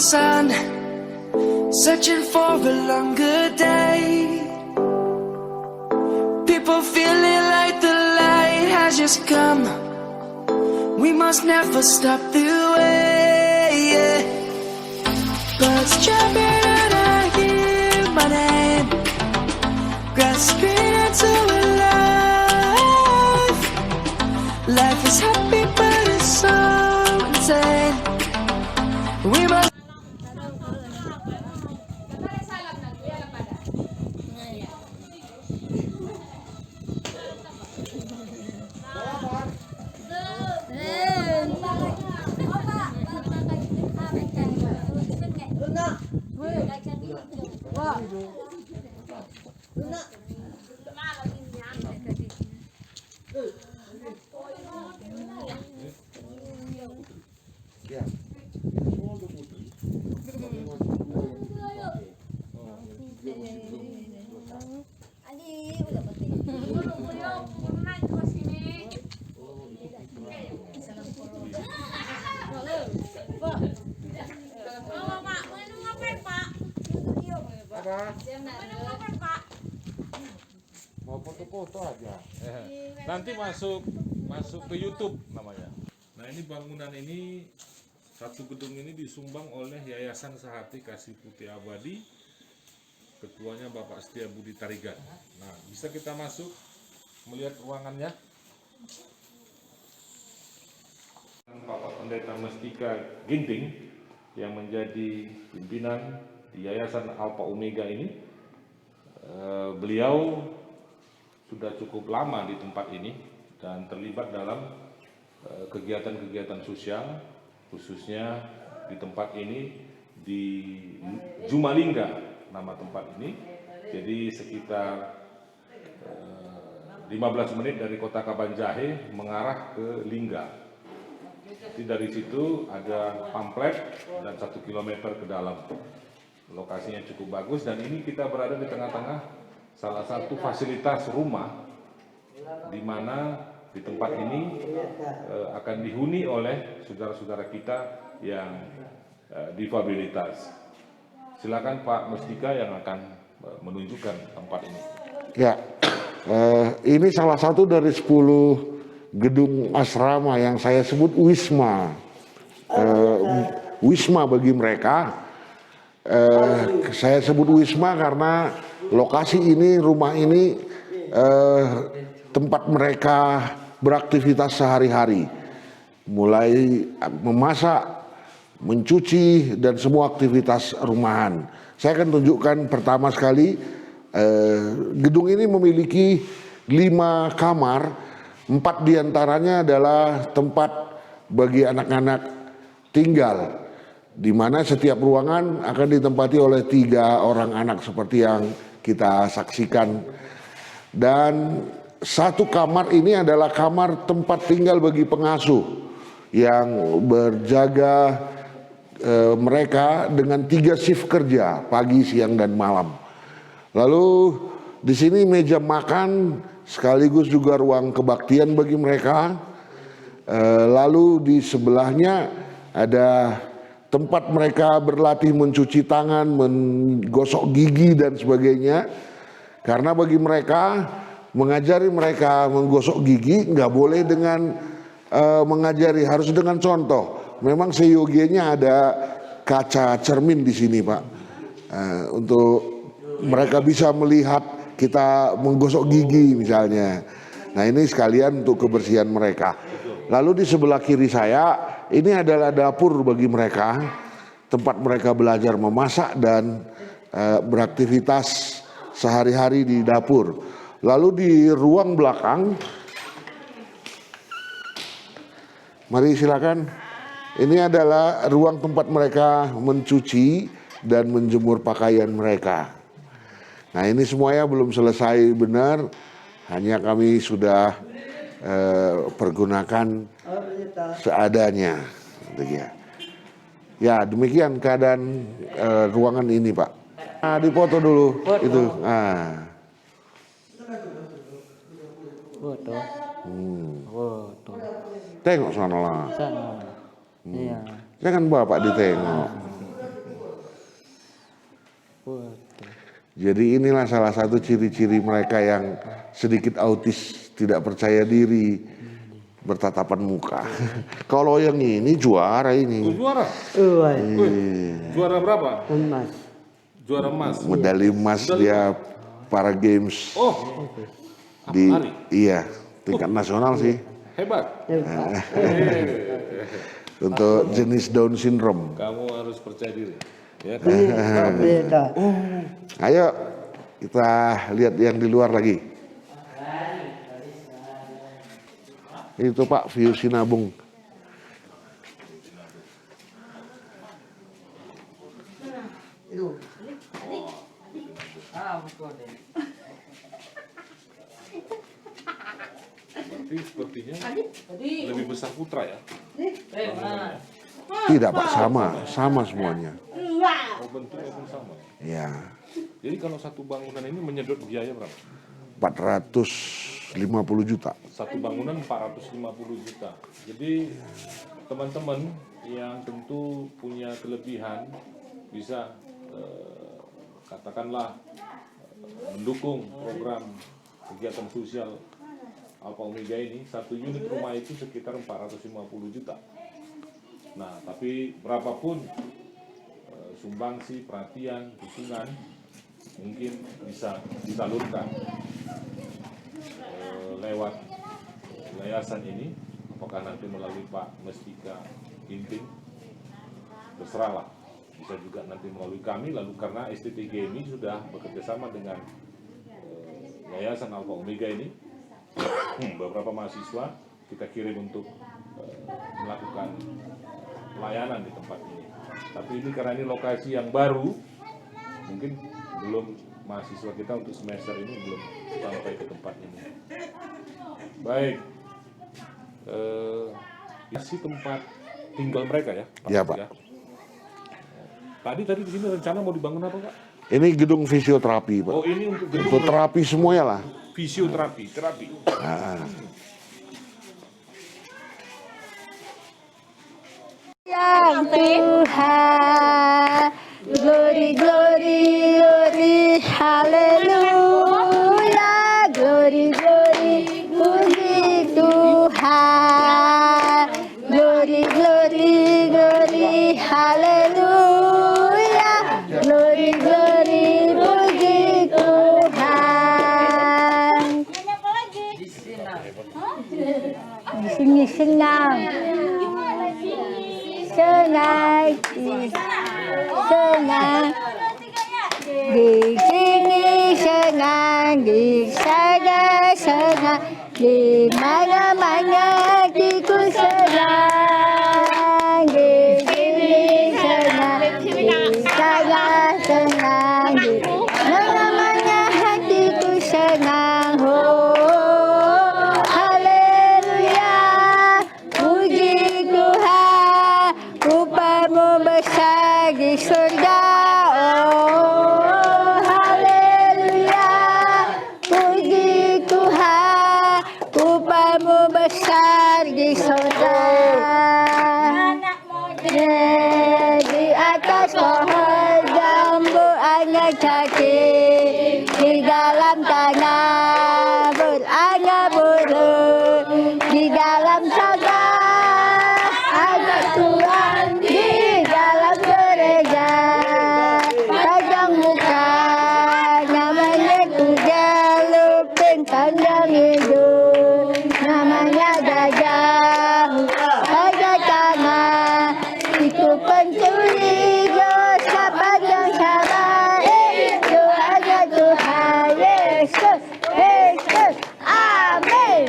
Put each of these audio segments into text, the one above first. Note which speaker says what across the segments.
Speaker 1: sun, searching for a longer day. People feeling like the light has just come. We must never stop the way, yeah. Birds jumping and I hear my name, grasping into a life. Life is happy but it's so insane. We must.
Speaker 2: Mau foto-foto aja. Nanti masuk ke YouTube namanya. Nah, ini bangunan ini, satu gedung ini disumbang oleh Yayasan Sehati Kasih Putih Abadi. Ketuanya Bapak Setia Budi Tarigan. Nah, bisa kita masuk melihat ruangannya. Bapak Pendeta Mestika Ginting yang menjadi pimpinan di Yayasan Alpha Omega ini. Beliau sudah cukup lama di tempat ini dan terlibat dalam kegiatan-kegiatan sosial, khususnya di tempat ini di Jumalingga nama tempat ini. Jadi sekitar 15 menit dari kota Kabanjahe mengarah ke Lingga. Jadi dari situ ada pamflet dan 1 kilometer ke dalam. Lokasinya cukup bagus dan ini kita berada di tengah-tengah salah satu fasilitas rumah di mana di tempat ini akan dihuni oleh saudara-saudara kita yang difabilitas. Silakan Pak Mestika yang akan menunjukkan tempat ini.
Speaker 3: Ya, ini salah satu dari 10 gedung asrama yang saya sebut wisma. Wisma bagi mereka. Saya sebut wisma karena lokasi ini, rumah ini tempat mereka beraktivitas sehari-hari, mulai memasak, mencuci, dan semua aktivitas rumahan. Saya akan tunjukkan pertama sekali, gedung ini memiliki 5 kamar, 4 diantaranya adalah tempat bagi anak-anak tinggal, di mana setiap ruangan akan ditempati oleh 3 orang anak seperti yang kita saksikan. Dan 1 kamar ini adalah kamar tempat tinggal bagi pengasuh yang berjaga mereka dengan 3 shift kerja, pagi, siang, dan malam. Lalu di sini meja makan sekaligus juga ruang kebaktian bagi mereka. Lalu di sebelahnya ada tempat mereka berlatih mencuci tangan, menggosok gigi dan sebagainya. Karena bagi mereka, mengajari mereka menggosok gigi nggak boleh dengan mengajari, harus dengan contoh. Memang seyogianya ada kaca cermin di sini, Pak, untuk mereka bisa melihat kita menggosok gigi misalnya. Nah, ini sekalian untuk kebersihan mereka. Lalu di sebelah kiri saya, ini adalah dapur bagi mereka, tempat mereka belajar memasak dan beraktivitas sehari-hari di dapur. Lalu di ruang belakang, mari silakan. Ini adalah ruang tempat mereka mencuci dan menjemur pakaian mereka. Nah, ini semuanya belum selesai benar, hanya kami sudah pergunakan seadanya. Ya, demikian keadaan ruangan ini, Pak. Nah, dipoto dulu itu. Nah.
Speaker 4: Foto. Foto.
Speaker 3: Tengok sana lah.
Speaker 4: Sana. Iya.
Speaker 3: Jangan Bapak ditengok. Jadi inilah salah satu ciri-ciri mereka yang sedikit autis, tidak percaya diri, bertatapan muka. Kalau yang ini juara ini.
Speaker 2: Juara? Juara berapa?
Speaker 4: Emas.
Speaker 2: Juara emas.
Speaker 3: Medali emas dia para games
Speaker 2: Oh,
Speaker 3: di
Speaker 2: Ari.
Speaker 3: iya tingkat nasional sih
Speaker 2: Hebat.
Speaker 3: untuk jenis Down syndrome.
Speaker 2: Kamu harus percaya diri. Ya,
Speaker 4: Beda.
Speaker 3: Ayo kita lihat yang di luar lagi. Itu Pak view Sinabung.
Speaker 2: Berarti sepertinya lebih besar putra ya?
Speaker 3: Tidak Pak, sama semuanya.
Speaker 2: Oh, bentuknya pun sama.
Speaker 3: Ya,
Speaker 2: Jadi kalau satu bangunan ini menyedot biaya berapa?
Speaker 3: 450 juta.
Speaker 2: Satu bangunan 450 juta. Jadi teman-teman yang tentu punya kelebihan bisa katakanlah mendukung program kegiatan sosial Alpha Omega ini. Satu unit rumah itu sekitar 450 juta. Nah, tapi berapapun sumbangsi, perhatian, dukungan mungkin bisa disalurkan lewat yayasan ini, apakah nanti melalui Pak Mestika Ginting, terserahlah, bisa juga nanti melalui kami, lalu karena STTG ini sudah bekerjasama dengan yayasan Alpha Omega ini, beberapa mahasiswa kita kirim untuk melakukan pelayanan di tempat ini. Tapi ini karena ini lokasi yang baru, mungkin belum mahasiswa kita untuk semester ini belum sampai ke tempat ini. Baik, isi tempat tinggal mereka ya, Pak?
Speaker 3: Ya, Pak.
Speaker 2: Ya. Tadi di sini rencana mau dibangun apa, Pak?
Speaker 3: Ini gedung fisioterapi Pak.
Speaker 2: Oh, ini untuk
Speaker 3: Untuk terapi semuanya lah.
Speaker 2: fisioterapi, terapi.
Speaker 5: Yang Tuhan, glory, glory, glory, haleluya, glory, glory, puji Tuhan, glory, glory, glory, haleluya, glory, glory, puji Tuhan. Di sini senang. Senang, senang, di sini senang, di sana senang, di mana-mana diku senang, di sini senang, di sana senang, di mana-mana hatiku senang. Oh, haleluya, puji Tuhan, upamu besar di surga. Oh, haleluya, puji Tuhan, upamu besar di surga. Di atas pohon jambu anak cacing, di dalam tanah beranak burung, di dalam sorga ada Tuhan, di dalam gereja tajam muka, namanya Kuda Lupin Panjang Hidup, namanya Gajah Gajah Tanah, itu pencuri dosa panjang sabar, itu hanya Tuhan Yesus, Yesus, amin.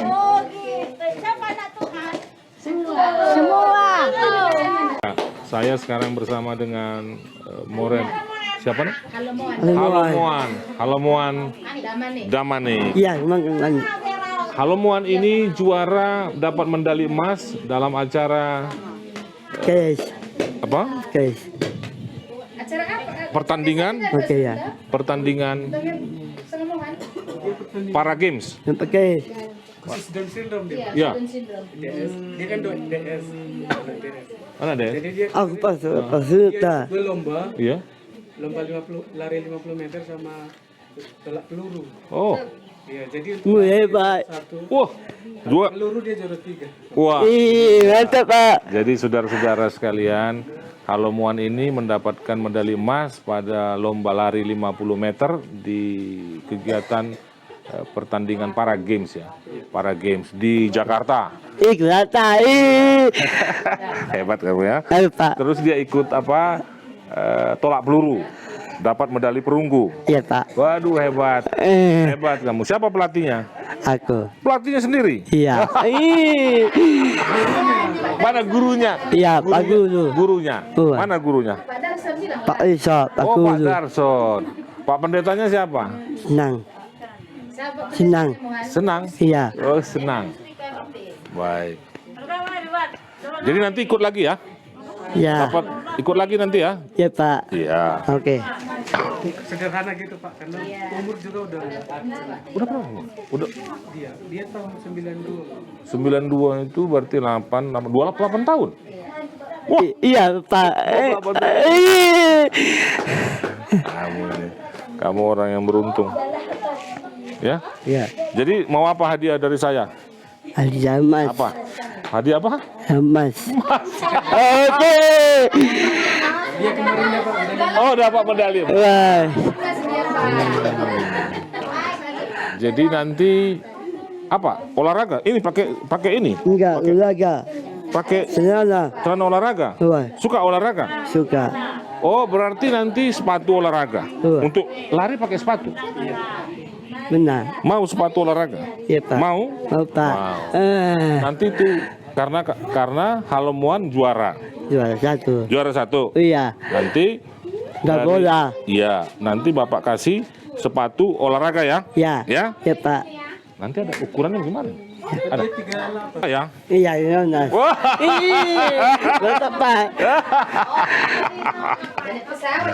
Speaker 5: Semua.
Speaker 2: Nah, saya sekarang bersama dengan Moren. Siapa nih? Halomoan Damane.
Speaker 4: Iya, memang.
Speaker 2: Halomoan ini juara dapat medali emas dalam acara apa? Pertandingan
Speaker 4: Oke ya.
Speaker 2: pertandingan para games.
Speaker 4: Oke.
Speaker 2: Ya.
Speaker 6: Dia kan DS.
Speaker 2: Mana deh?
Speaker 6: Jadi dia
Speaker 4: Aku pas sudah.
Speaker 6: lomba
Speaker 2: Iya.
Speaker 6: lomba 50 lari 50 meter sama tolak peluru.
Speaker 2: Oh,
Speaker 6: Iya, jadi
Speaker 4: Hebat.
Speaker 6: satu
Speaker 2: wah, dua.
Speaker 6: peluru dia juara 3.
Speaker 2: Wah.
Speaker 4: Ih, mantap Pak.
Speaker 2: Jadi saudara-saudara sekalian, Halomuan ini mendapatkan medali emas pada lomba lari 50 meter di kegiatan pertandingan para games ya. Para games di Jakarta.
Speaker 4: Ih, kelihatan. Ih.
Speaker 2: Hebat kamu ya.
Speaker 4: Ayo Pak.
Speaker 2: Terus dia ikut apa? Tolak peluru. Dapat medali perunggu.
Speaker 4: Iya Pak.
Speaker 2: Waduh, hebat.
Speaker 4: Eh,
Speaker 2: Hebat kamu. Siapa pelatihnya?
Speaker 4: aku.
Speaker 2: Pelatihnya sendiri.
Speaker 4: Iya. Ih.
Speaker 2: Mana gurunya?
Speaker 4: Iya, Pak Guru.
Speaker 2: Gurunya.
Speaker 4: Guru.
Speaker 2: Mana gurunya?
Speaker 4: Pak Isa, Pak
Speaker 2: Oh, Pak
Speaker 4: Guru.
Speaker 2: Darson. Pak pendetanya siapa?
Speaker 4: Senang. Senang.
Speaker 2: Senang.
Speaker 4: Iya.
Speaker 2: Oh, senang. Baik. Jadi nanti ikut lagi ya?
Speaker 4: Iya.
Speaker 2: Dapat ikut lagi nanti ya?
Speaker 4: Iya Pak.
Speaker 2: Iya.
Speaker 4: Oke.
Speaker 6: Sederhana gitu Pak, karena umur juga udah
Speaker 2: Udah berapa? Udah
Speaker 6: dia tahun 92.
Speaker 2: 92 itu berarti 28 tahun. Wah.
Speaker 4: Iya Pak.
Speaker 2: Kamu orang yang beruntung. Ya?
Speaker 4: Iya.
Speaker 2: Jadi mau apa hadiah dari saya?
Speaker 4: Hadiah emas.
Speaker 2: Apa? Hadiah apa?
Speaker 4: Emas. Oke.
Speaker 6: Dia kemarin dapat medali.
Speaker 2: Oh, dapat medali.
Speaker 4: Wah.
Speaker 2: Jadi nanti apa? Olahraga? Ini pakai ini?
Speaker 4: Enggak, olahraga.
Speaker 2: Pakai
Speaker 4: Senang.
Speaker 2: celana olahraga?
Speaker 4: Wah,
Speaker 2: Suka olahraga?
Speaker 4: suka.
Speaker 2: Oh, berarti nanti sepatu olahraga.
Speaker 4: Wah.
Speaker 2: Untuk lari pakai sepatu.
Speaker 4: Benar.
Speaker 2: Mau sepatu olahraga?
Speaker 4: Iya Pak.
Speaker 2: Mau?
Speaker 4: Mau Pak.
Speaker 2: Nanti tuh karena Halomuan juara.
Speaker 4: Juara satu.
Speaker 2: Juara 1.
Speaker 4: Iya.
Speaker 2: Nanti
Speaker 4: Enggak
Speaker 2: dari-
Speaker 4: bola.
Speaker 2: Iya, nanti Bapak kasih sepatu olahraga ya.
Speaker 4: Ya.
Speaker 2: Ya?
Speaker 4: Ya Pak.
Speaker 2: Nanti ada ukurannya gimana? Ada.
Speaker 6: Dia 38.
Speaker 2: Ya.
Speaker 4: Iya, iya, nah.
Speaker 2: Wah.
Speaker 4: Mantap Pak.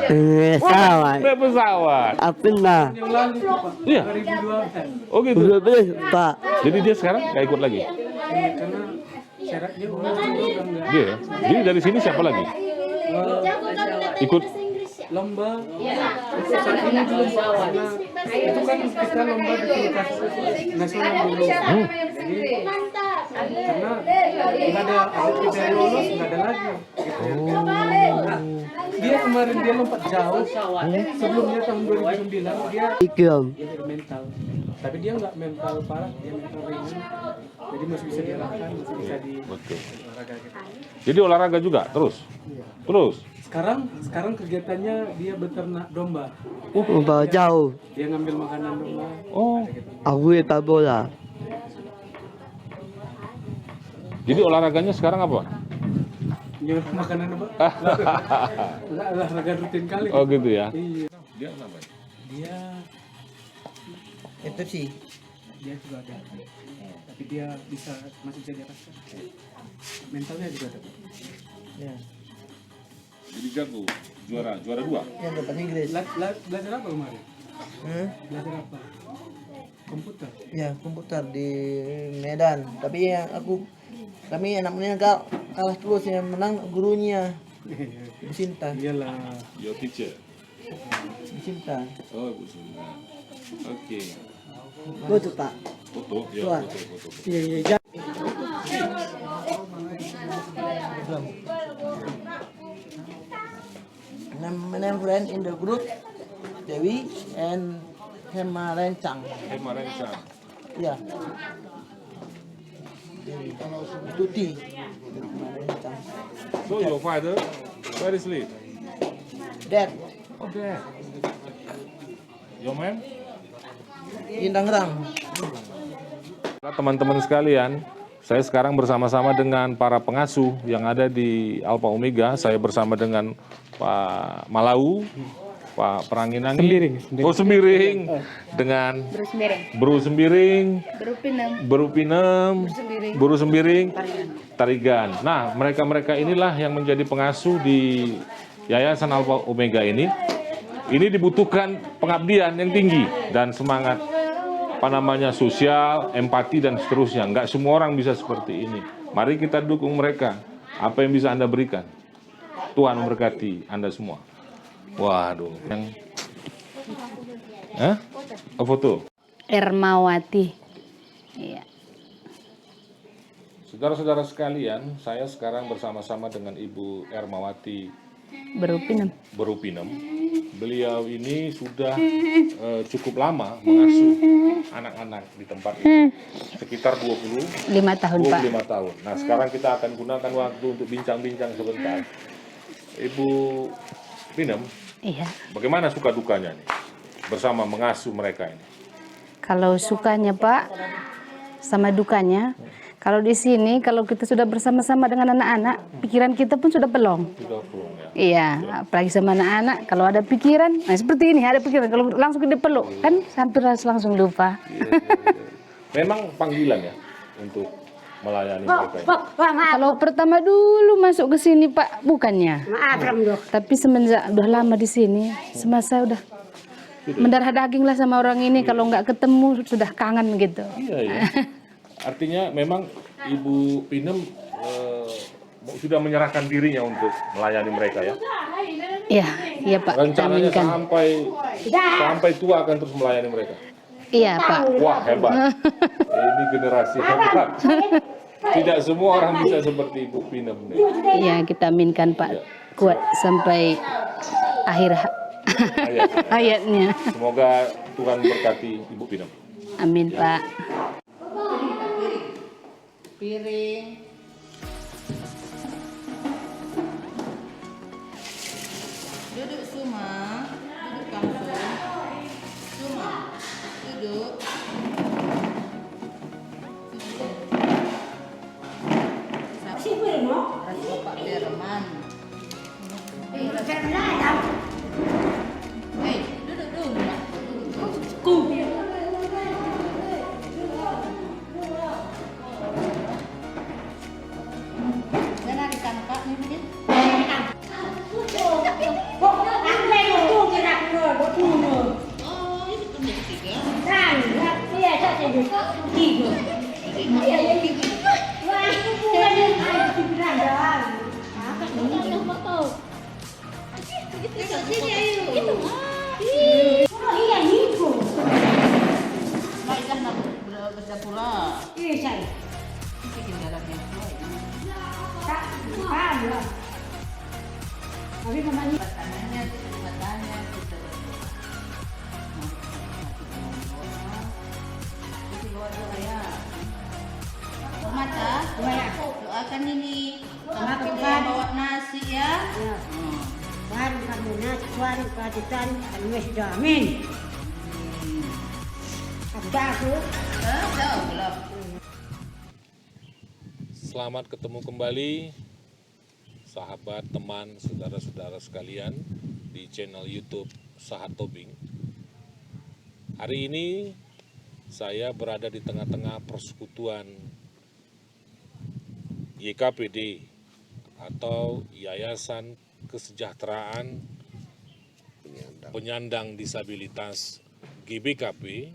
Speaker 4: Pesawat.
Speaker 2: Naik pesawat.
Speaker 4: Apa nah?
Speaker 6: Yang lalu tuh Pak,
Speaker 2: Iya.
Speaker 6: 2012.
Speaker 2: Oh gitu.
Speaker 4: Udah beres Pak.
Speaker 2: Jadi dia sekarang nggak ikut lagi.
Speaker 6: Karena syaratnya umur juga udah enggak.
Speaker 2: Dia ya. Jadi dari sini siapa lagi? Ikut.
Speaker 6: Lomba untuk saat ini belum karena itu kan kita lomba di tingkat nasional dulu. Jadi karena nggak ada kita yang lolos nggak ada lagi. Gitu. Nah, dia kemarin dia lompat jauh. Sebelumnya tahun 2009 dia
Speaker 4: Ikram.
Speaker 6: mental, tapi dia nggak mental parah, dia mental ringan. Jadi masih bisa diarahkan, masih bisa di
Speaker 2: Betul.
Speaker 6: olahraga gitu.
Speaker 2: Jadi olahraga juga terus. Terus.
Speaker 6: Sekarang kegiatannya dia beternak domba.
Speaker 4: Bawa jauh.
Speaker 6: Dia ngambil makanan domba.
Speaker 2: Oh.
Speaker 4: Aku tak bola.
Speaker 2: Jadi olahraganya sekarang apa?
Speaker 6: Nyuruh makanan domba. Enggak olahraga rutin kali.
Speaker 2: Oh gitu ya.
Speaker 6: Iya.
Speaker 2: Dia apa?
Speaker 6: Dia
Speaker 4: Itu sih.
Speaker 6: dia juga ada. Tapi dia masih bisa diarahkan. Mentalnya juga ada.
Speaker 4: Ya.
Speaker 2: Jadi jago. Juara 2.
Speaker 4: Yang dapat Inggris.
Speaker 6: Belajar apa kemarin? Belajar apa? Komputer.
Speaker 4: Ya, komputer di Medan. Tapi yang kami anak muda kalah terus, yang menang gurunya. Bu Sinta.
Speaker 6: Iyalah.
Speaker 2: Your teacher.
Speaker 4: Bu Sinta.
Speaker 2: Oh, Bu Sinta. Oke.
Speaker 4: Betul Pak.
Speaker 2: Foto. Ya,
Speaker 4: Tuan.
Speaker 2: foto.
Speaker 4: Iya, iya. Name friend in the group Dewi and Hema Rencang.
Speaker 2: Emma Rensa.
Speaker 4: Ya. Dewi. Tuti. Hema Rencang.
Speaker 2: So your father, where is live?
Speaker 4: Dad.
Speaker 2: Okay. Your man?
Speaker 4: In Tangerang.
Speaker 2: Teman-teman sekalian, saya sekarang bersama-sama dengan para pengasuh yang ada di Alpha Omega. Saya bersama dengan Pak Malau, Pak Peranginangi, Oh Sembiring, dengan Bro Sembiring, Bro Pinem, Bro Sembiring, Tarigan. Nah, mereka-mereka inilah yang menjadi pengasuh di Yayasan Alpha Omega ini. Ini dibutuhkan pengabdian yang tinggi dan semangat sosial, empati dan seterusnya. Enggak semua orang bisa seperti ini. Mari kita dukung mereka. Apa yang bisa Anda berikan? Tuhan memberkati Anda semua. Waduh, yang foto.
Speaker 5: Ermawati. Iya.
Speaker 2: Saudara-saudara sekalian, saya sekarang bersama-sama dengan Ibu Ermawati
Speaker 5: Berupinem.
Speaker 2: Berupinem. Beliau ini sudah cukup lama mengasuh anak-anak di tempat ini, sekitar
Speaker 5: 5 tahun, Pak.
Speaker 2: 25 tahun. Nah, sekarang kita akan gunakan waktu untuk bincang-bincang sebentar. Ibu Pinem,
Speaker 5: Iya.
Speaker 2: bagaimana suka dukanya nih bersama mengasuh mereka ini?
Speaker 5: Kalau sukanya, Pak, sama dukanya, kalau di sini, kalau kita sudah bersama-sama dengan anak-anak, pikiran kita pun sudah pelong.
Speaker 2: Sudah pulang ya.
Speaker 5: Iya, apalagi sama anak-anak, kalau ada pikiran, nah seperti ini, ada pikiran, kalau langsung kita peluk, kan hampir langsung lupa.
Speaker 2: Memang panggilan ya untuk melayani mereka ini.
Speaker 5: Kalau pertama dulu masuk ke sini, Pak, bukannya. Tapi semenjak udah lama di sini, semasa udah mendarah daging lah sama orang ini, kalau nggak ketemu sudah kangen gitu.
Speaker 2: Iya ya. Artinya memang Ibu Pinem sudah menyerahkan dirinya untuk melayani mereka ya.
Speaker 5: Iya, iya Pak.
Speaker 2: Rencananya
Speaker 5: Aminkan.
Speaker 2: sampai tua akan terus melayani mereka.
Speaker 5: Iya Pak.
Speaker 2: Wah, hebat. Ini generasi hebat. Tidak semua orang bisa seperti Ibu Pinem nih.
Speaker 5: Iya, kita aminkan Pak, kuat sampai akhir hayatnya.
Speaker 2: Semoga Tuhan berkati Ibu Pinem.
Speaker 5: Amin Pak.
Speaker 7: Piring. Duduk semua, duduk langsung. Semua, duduk. Bapak Firman. Hei, duduk dulu. Jangan ditangkap nih, Bidin. Oh, ini pemilik tiga. Baiklah, nak berdah pula. Bikin dalamnya. Makanannya, matanya, kita doa ya. Mata, doakan ini. Makin bawa nasi ya.
Speaker 8: Baru kamu nasi, suara katitan, alwes jamin. Ada aku.
Speaker 7: Jauh belum.
Speaker 2: Selamat ketemu kembali sahabat, teman, saudara-saudara sekalian di channel YouTube Sahat Tobing. Hari ini saya berada di tengah-tengah persekutuan YKPD atau Yayasan Kesejahteraan Penyandang Disabilitas GBKP.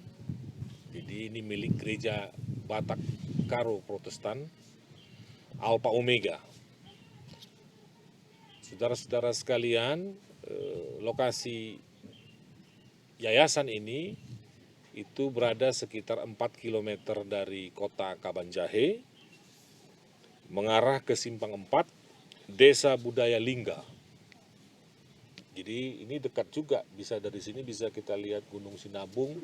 Speaker 2: Jadi ini milik Gereja Batak Karo Protestan Alpha Omega. Saudara-saudara sekalian, lokasi yayasan ini itu berada sekitar 4 km dari kota Kabanjahe, mengarah ke Simpang 4, Desa Budaya Lingga. Jadi ini dekat juga, bisa dari sini bisa kita lihat Gunung Sinabung,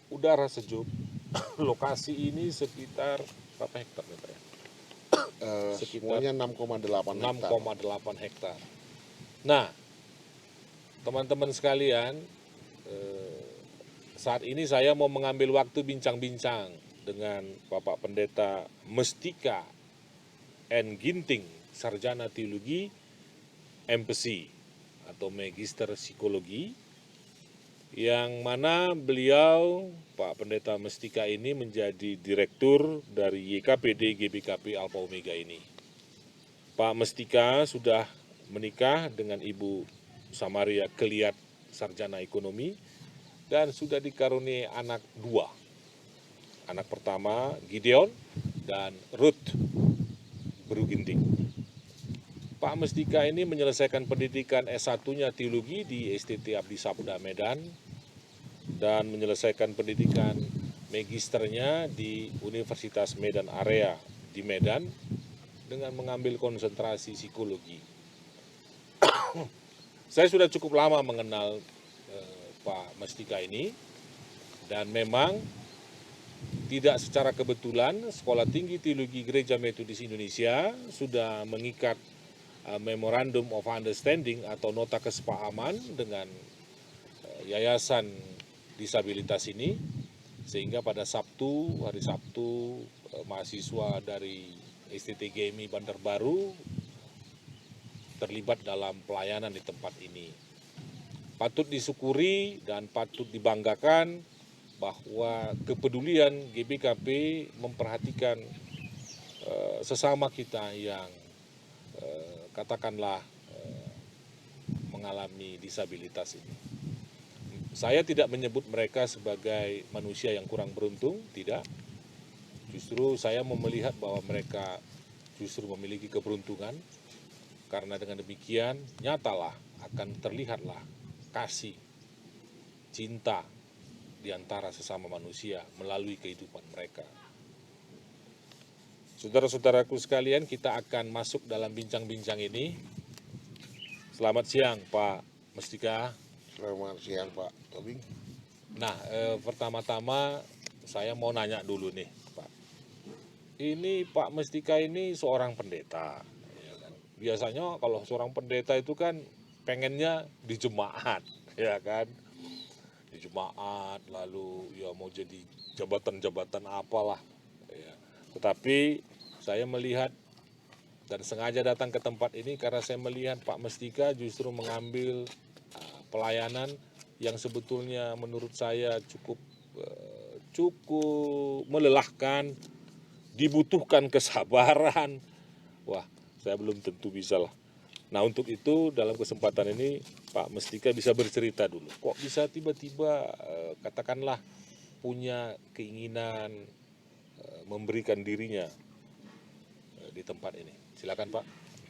Speaker 2: udara sejuk. Lokasi ini sekitar berapa hektar nih Pak ya? Sekitar
Speaker 3: Semuanya 6,8
Speaker 2: hektar. Nah, teman-teman sekalian, saat ini saya mau mengambil waktu bincang-bincang dengan Bapak Pendeta Mestika N. Ginting, Sarjana Teologi, MPC atau Magister Psikologi, yang mana beliau, Pak Pendeta Mestika ini menjadi direktur dari YKPD GBKP Alpha Omega ini. Pak Mestika sudah menikah dengan Ibu Samaria Keliat, Sarjana Ekonomi, dan sudah dikaruniai anak 2. Anak pertama Gideon dan Ruth Beruginting. Pak Mestika ini menyelesaikan pendidikan S1-nya teologi di STT Abdi Sabda Medan dan menyelesaikan pendidikan magisternya di Universitas Medan Area di Medan dengan mengambil konsentrasi psikologi. Saya sudah cukup lama mengenal Pak Mestika ini, dan memang tidak secara kebetulan Sekolah Tinggi Teologi Gereja Metodis Indonesia sudah mengikat Memorandum of Understanding atau nota kesepahaman dengan Yayasan Disabilitas ini, sehingga pada hari Sabtu mahasiswa dari STTGMI Bandar Baru terlibat dalam pelayanan di tempat ini. Patut disyukuri dan patut dibanggakan bahwa kepedulian GBKP memperhatikan sesama kita yang katakanlah mengalami disabilitas ini. Saya tidak menyebut mereka sebagai manusia yang kurang beruntung, tidak. Justru saya melihat bahwa mereka justru memiliki keberuntungan, karena dengan demikian nyatalah akan terlihatlah kasih, cinta di antara sesama manusia melalui kehidupan mereka. Saudara-saudaraku sekalian, kita akan masuk dalam bincang-bincang ini. Selamat siang Pak Mestika.
Speaker 3: Selamat siang Pak Tobing.
Speaker 2: Nah, pertama-tama saya mau nanya dulu nih Pak. Ini Pak Mestika ini seorang pendeta. Ya kan? Biasanya kalau seorang pendeta itu kan pengennya di jemaat, ya kan? Di jemaat, lalu ya mau jadi jabatan-jabatan apalah. Ya. Tetapi saya melihat dan sengaja datang ke tempat ini karena saya melihat Pak Mestika justru mengambil pelayanan yang sebetulnya menurut saya cukup melelahkan, dibutuhkan kesabaran. Wah, saya belum tentu bisa lah. Nah, untuk itu dalam kesempatan ini Pak Mestika bisa bercerita dulu. Kok bisa tiba-tiba katakanlah punya keinginan memberikan dirinya di tempat ini. Silakan Pak.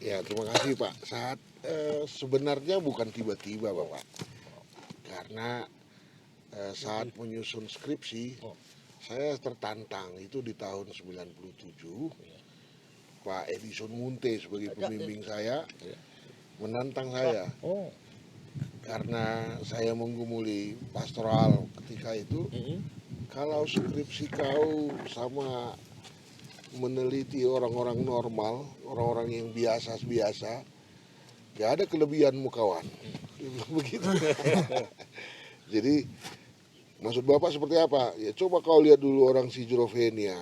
Speaker 3: Ya, terima kasih Pak. Sebenarnya bukan tiba-tiba Bapak. Karena saat menyusun skripsi, saya tertantang itu di tahun 97. Pak Edison Munte sebagai pembimbing saya menantang saya. Karena saya menggumuli pastoral ketika itu, kalau skripsi kau sama meneliti orang-orang normal, orang-orang yang biasa-biasa, gak ada kelebihanmu kawan. Dia bilang begitu. Jadi maksud Bapak seperti apa? Ya coba kau lihat dulu orang schizophrenia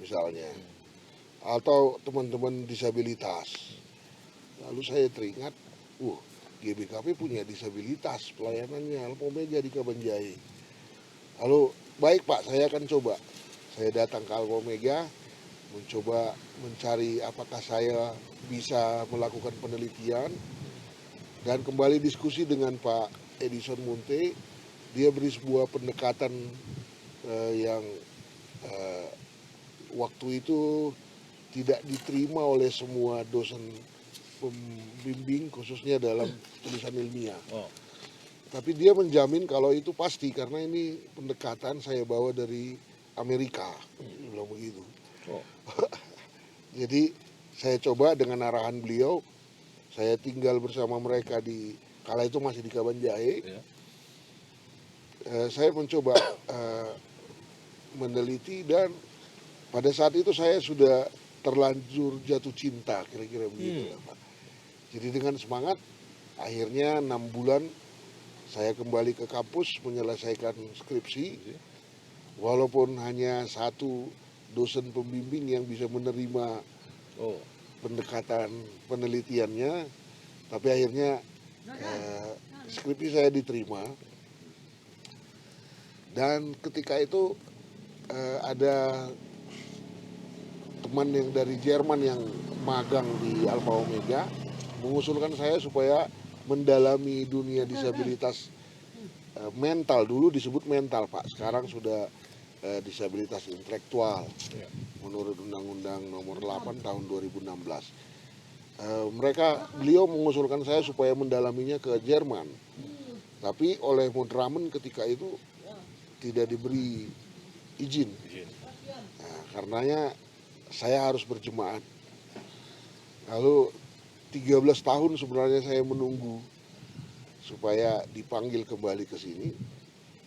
Speaker 3: misalnya, atau teman-teman disabilitas. Lalu saya teringat, GBKP punya disabilitas pelayanannya, Alfa Omega di Kabanjai. Lalu baik Pak, saya akan coba. Saya datang ke Alfa Omega, mencoba mencari apakah saya bisa melakukan penelitian, dan kembali diskusi dengan Pak Edison Munte. Dia beri sebuah pendekatan yang waktu itu tidak diterima oleh semua dosen pembimbing, khususnya dalam tulisan ilmiah. Tapi dia menjamin kalau itu pasti, karena ini pendekatan saya bawa dari Amerika, dia bilang begitu. Jadi saya coba dengan arahan beliau, saya tinggal bersama mereka kala itu masih di Kabanjai. Saya mencoba meneliti, dan pada saat itu saya sudah terlanjur jatuh cinta, kira-kira begitu Pak. Jadi dengan semangat, akhirnya 6 bulan saya kembali ke kampus menyelesaikan skripsi. Walaupun hanya satu dosen pembimbing yang bisa menerima pendekatan penelitiannya, tapi akhirnya skripsi saya diterima. Dan ketika itu ada teman yang dari Jerman yang magang di Alfa Omega mengusulkan saya supaya mendalami dunia disabilitas mental. Dulu disebut mental Pak, sekarang sudah disabilitas intelektual menurut Undang-Undang Nomor 8 tahun 2016. Beliau mengusulkan saya supaya mendalaminya ke Jerman. Tapi oleh Madramen ketika itu tidak diberi izin. Nah, karenanya saya harus berjemaat. Lalu 13 tahun sebenarnya saya menunggu supaya dipanggil kembali ke sini,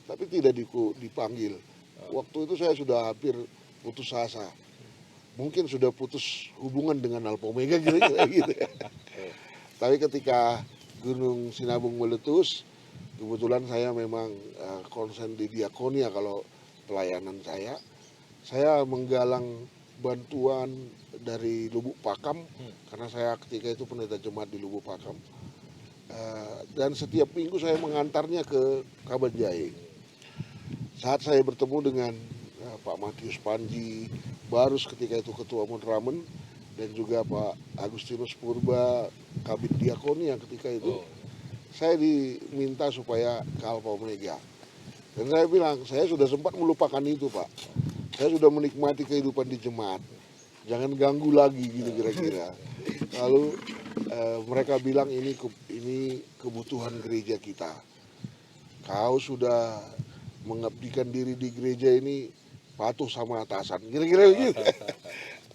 Speaker 3: tapi tidak dipanggil. Waktu itu saya sudah hampir putus asa. Mungkin sudah putus hubungan dengan Alpha Omega kira-kira gitu. Tapi ketika Gunung Sinabung meletus, kebetulan saya memang konsen di diakonia kalau pelayanan saya menggalang bantuan dari Lubuk Pakam, karena saya ketika itu pendeta jemaat di Lubuk Pakam. Dan setiap minggu saya mengantarnya ke Kabanjahe. Saat saya bertemu dengan Pak Matius Panji, Barus ketika itu ketua Madramen, dan juga Pak Agustinus Purba, Kabid Diakonia ketika itu, saya diminta supaya ke Alpha Omega. Dan saya bilang, saya sudah sempat melupakan itu Pak. Saya sudah menikmati kehidupan di jemaat. Jangan ganggu lagi gitu kira-kira. Lalu mereka bilang ini kebutuhan gereja kita. Kau sudah mengabdikan diri di gereja ini, patuh sama atasan. Kira-kira begitu.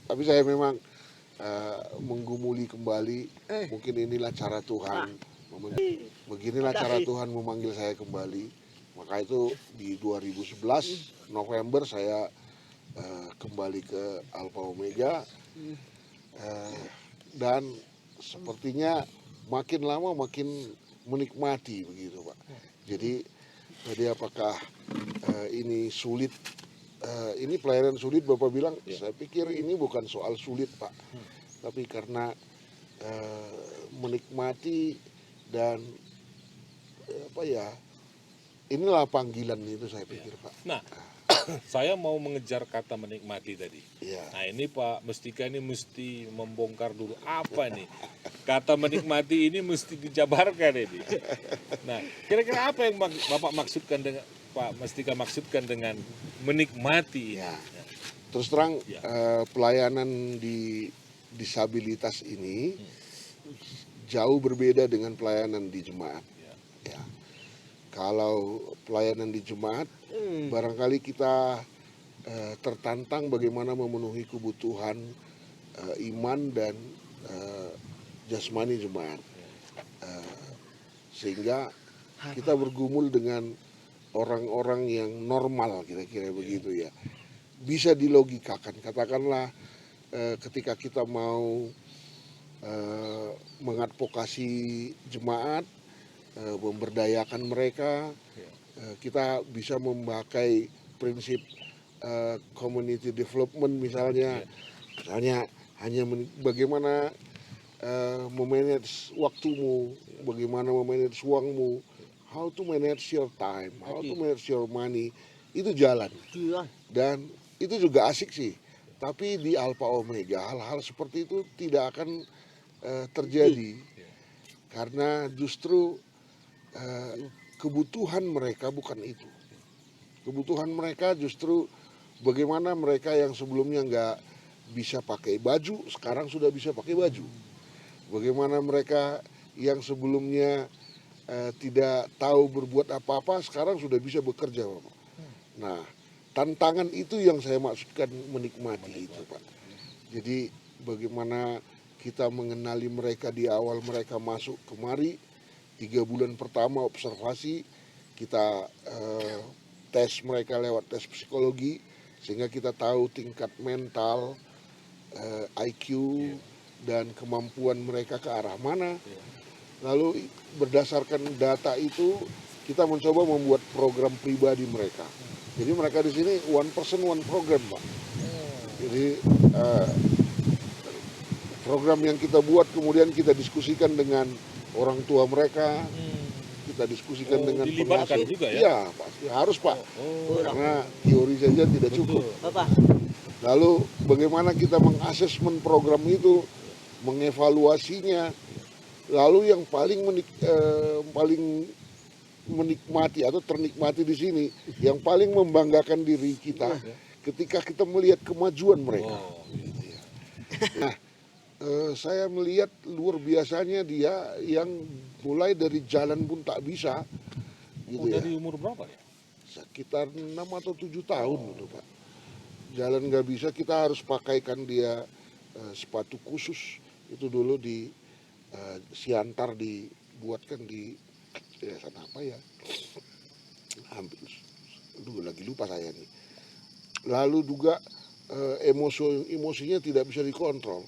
Speaker 3: Tapi saya memang menggumuli kembali. Mungkin inilah cara Tuhan. Beginilah cara Tuhan memanggil saya kembali. Maka itu di 2011 November saya kembali ke Alpha Omega, dan sepertinya makin lama makin menikmati begitu Pak. Jadi apakah ini sulit? Ini pelayanan sulit Bapak bilang? Saya pikir ini bukan soal sulit Pak, tapi karena menikmati dan inilah panggilan itu saya pikir Pak.
Speaker 2: Nah, saya mau mengejar kata menikmati tadi. Nah ini Pak Mestika ini mesti membongkar dulu apa nih kata menikmati ini mesti dijabarkan ini. Nah kira-kira apa yang Bapak maksudkan dengan Pak Mestika maksudkan dengan menikmati?
Speaker 3: Terus terang pelayanan di disabilitas ini jauh berbeda dengan pelayanan di jemaat. Kalau pelayanan di jemaat, barangkali kita tertantang bagaimana memenuhi kebutuhan iman dan jasmani jemaat. Sehingga kita bergumul dengan orang-orang yang normal, kira-kira begitu ya. Bisa dilogikakan, katakanlah ketika kita mau mengadvokasi jemaat, memberdayakan mereka, kita bisa memakai prinsip community development misalnya hanya bagaimana memanage waktumu, bagaimana memanage uangmu, how to manage your time, how to manage your money, itu jalan. Dan itu juga asik sih. Tapi di Alpha Omega hal-hal seperti itu tidak akan terjadi, karena justru kebutuhan mereka bukan itu. Kebutuhan mereka justru bagaimana mereka yang sebelumnya nggak bisa pakai baju, sekarang sudah bisa pakai baju. Bagaimana mereka yang sebelumnya tidak tahu berbuat apa-apa, sekarang sudah bisa bekerja, Bapak. Nah, tantangan itu yang saya maksudkan menikmati itu, Pak. Jadi bagaimana kita mengenali mereka di awal mereka masuk kemari, 3 bulan pertama observasi, kita tes mereka lewat tes psikologi, sehingga kita tahu tingkat mental, IQ, dan kemampuan mereka ke arah mana. Lalu berdasarkan data itu, kita mencoba membuat program pribadi mereka. Jadi mereka di sini one person one program, Pak. Jadi program yang kita buat kemudian kita diskusikan dengan orang tua mereka, kita diskusikan dengan
Speaker 2: dilibatkan juga ya?
Speaker 3: Iya, pasti harus Pak, karena teori saja tidak cukup. Lalu bagaimana kita mengasesmen program itu, mengevaluasinya, lalu yang paling menikmati atau ternikmati di sini, yang paling membanggakan diri kita ketika kita melihat kemajuan mereka. Nah, saya melihat luar biasanya dia yang mulai dari jalan pun tak bisa, gitu ya.
Speaker 2: Dari umur berapa ya?
Speaker 3: Sekitar 6 atau 7 tahun gitu Pak. Jalan nggak bisa, kita harus pakaikan dia sepatu khusus. Itu dulu di Siantar dibuatkan di yayasan apa ya, hampir lagi lupa saya nih. Lalu juga emosinya tidak bisa dikontrol.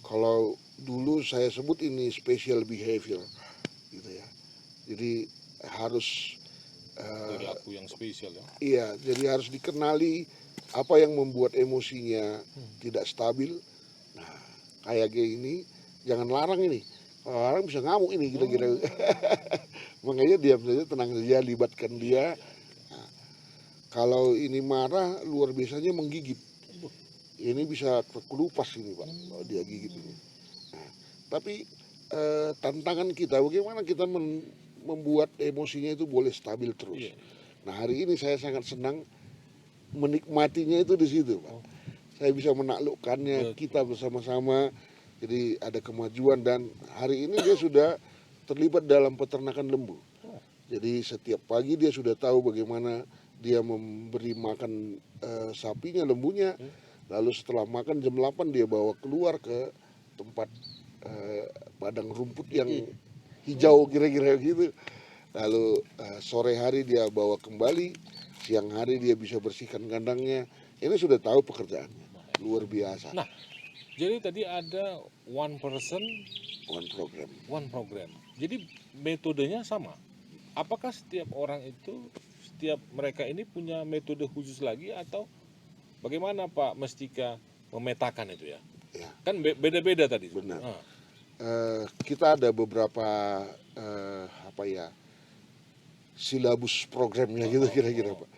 Speaker 3: Kalau dulu saya sebut ini special behavior gitu ya. Jadi harus
Speaker 2: Perilaku yang spesial ya.
Speaker 3: iya, jadi harus dikenali apa yang membuat emosinya tidak stabil. Nah, kayak gini jangan larang ini. Kalau larang bisa ngamuk ini kira-kira. Makanya diam saja, tenang saja, libatkan dia. Nah, kalau ini marah, luar biasanya menggigit. Ini bisa kelupas ini Pak, kalau dia gigit ini. Nah, tapi tantangan kita, bagaimana kita membuat emosinya itu boleh stabil terus. Nah, hari ini saya sangat senang menikmatinya itu di situ Pak. Saya bisa menaklukkannya, kita bersama-sama. Jadi ada kemajuan, dan hari ini dia sudah terlibat dalam peternakan lembu. Jadi setiap pagi dia sudah tahu bagaimana dia memberi makan sapinya, lembunya. Lalu setelah makan jam 8 dia bawa keluar ke tempat padang rumput yang hijau kira-kira gitu. Lalu sore hari dia bawa kembali, siang hari dia bisa bersihkan kandangnya. Ini sudah tahu pekerjaannya, luar biasa.
Speaker 2: Nah, jadi tadi ada one person,
Speaker 3: One program.
Speaker 2: one program. Jadi metodenya sama. Apakah setiap orang itu, setiap mereka ini punya metode khusus lagi, atau bagaimana Pak Mestika memetakan itu ya?
Speaker 3: Ya.
Speaker 2: Kan beda-beda tadi.
Speaker 3: Benar.
Speaker 2: Ah.
Speaker 3: Kita ada beberapa silabus programnya gitu kira-kira Pak.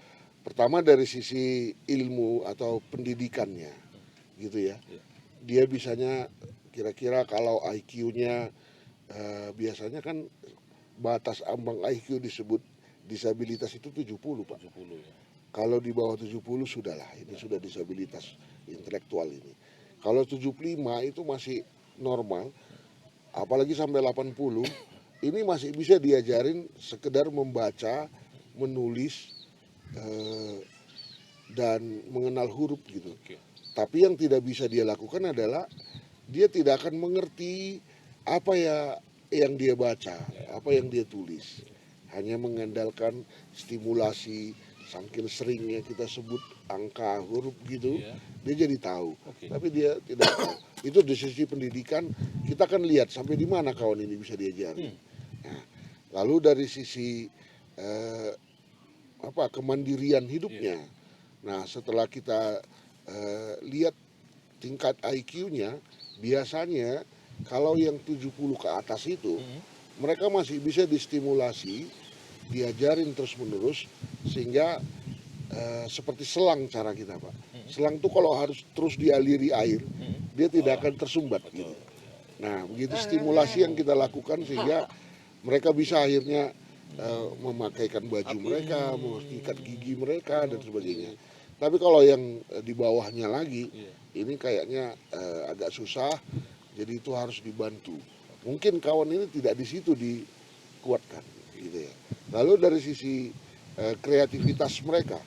Speaker 3: Pertama dari sisi ilmu atau pendidikannya gitu ya. Dia bisanya kira-kira kalau IQ-nya biasanya kan batas ambang IQ disebut disabilitas itu 70 Pak.
Speaker 2: 70 ya.
Speaker 3: Kalau di bawah 70 sudahlah, ini sudah disabilitas intelektual ini. Kalau 75 itu masih normal, apalagi sampai 80, ini masih bisa diajarin sekedar membaca, menulis, dan mengenal huruf gitu. Tapi yang tidak bisa dia lakukan adalah dia tidak akan mengerti apa ya yang dia baca, apa yang dia tulis. Hanya mengandalkan stimulasi, saking seringnya kita sebut angka huruf gitu, dia jadi tahu. Tapi dia tidak tahu. Itu di sisi pendidikan kita kan lihat sampai di mana kawan ini bisa diajari. Nah, lalu dari sisi kemandirian hidupnya. Nah, setelah kita lihat tingkat IQ-nya, biasanya kalau yang 70 ke atas itu mereka masih bisa distimulasi, diajarin terus-menerus, sehingga seperti selang cara kita Pak. Selang itu kalau harus terus dialiri air, dia tidak akan tersumbat gitu. Nah, begitu stimulasi yang kita lakukan sehingga mereka bisa akhirnya memakaikan baju mereka, mengikat gigi mereka dan sebagainya. Tapi kalau yang di bawahnya lagi, ini kayaknya agak susah, jadi itu harus dibantu. Mungkin kawan ini tidak di situ dikuatkan, gitu ya. Lalu dari sisi kreativitas mereka,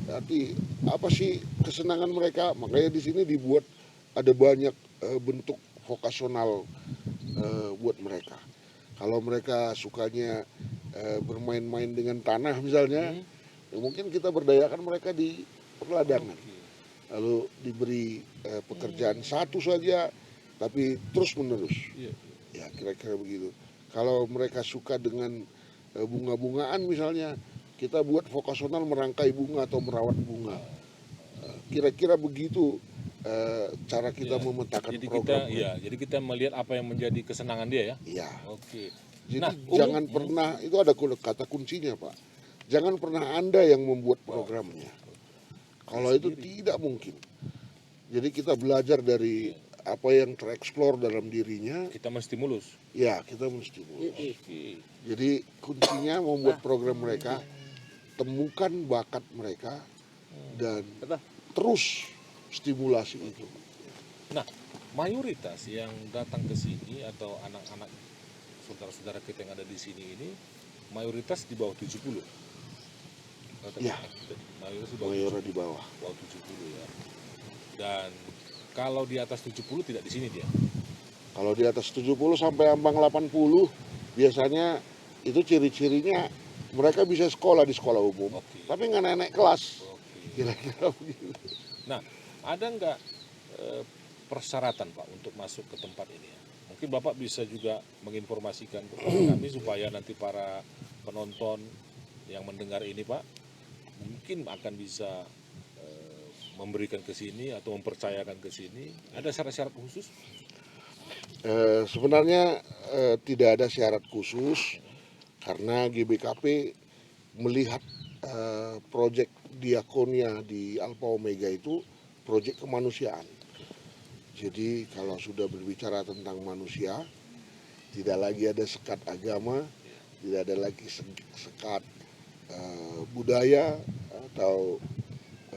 Speaker 3: berarti apa sih kesenangan mereka? Makanya di sini dibuat ada banyak bentuk vokasional buat mereka. Kalau mereka sukanya bermain-main dengan tanah misalnya, ya mungkin kita berdayakan mereka di perladangan. Lalu diberi pekerjaan satu saja, tapi terus menerus. Ya kira-kira begitu. Kalau mereka suka dengan bunga-bungaan misalnya, kita buat vokasional merangkai bunga atau merawat bunga. Kira-kira begitu cara kita memetakan
Speaker 2: Jadi
Speaker 3: program.
Speaker 2: jadi kita melihat apa yang menjadi kesenangan dia ya.
Speaker 3: Iya.
Speaker 2: Oke.
Speaker 3: Jadi
Speaker 2: Nah,
Speaker 3: jangan pernah, itu ada kata kuncinya Pak. Jangan pernah Anda yang membuat programnya. Kalau itu tidak mungkin. Jadi kita belajar dari apa yang tereksplor dalam dirinya.
Speaker 2: kita menstimulus.
Speaker 3: Ya, kita menstimulus.
Speaker 2: Oke.
Speaker 3: Jadi kuncinya membuat program mereka, temukan bakat mereka, dan terus stimulasi itu.
Speaker 2: Nah, mayoritas yang datang ke sini atau anak-anak saudara-saudara kita yang ada di sini ini mayoritas di bawah 70.
Speaker 3: Iya.
Speaker 2: Mayoritas di bawah
Speaker 3: Mayora di bawah.
Speaker 2: 70 ya. Dan kalau di atas 70 tidak di sini dia.
Speaker 3: Kalau di atas 70 sampai ambang 80, biasanya itu ciri-cirinya mereka bisa sekolah di sekolah umum,
Speaker 2: Oke.
Speaker 3: tapi nggak naik kelas.
Speaker 2: Oke.
Speaker 3: Kira-kira begitu.
Speaker 2: Nah, ada nggak persyaratan Pak untuk masuk ke tempat ini ya? Mungkin Bapak bisa juga menginformasikan kepada kami supaya nanti para penonton yang mendengar ini Pak, mungkin akan bisa memberikan ke sini atau mempercayakan ke sini. Ada syarat-syarat khusus?
Speaker 3: Sebenarnya tidak ada syarat khusus karena GBKP melihat proyek Diakonia di Alpha Omega itu proyek kemanusiaan. Jadi kalau sudah berbicara tentang manusia, tidak lagi ada sekat agama, tidak ada lagi sekat budaya atau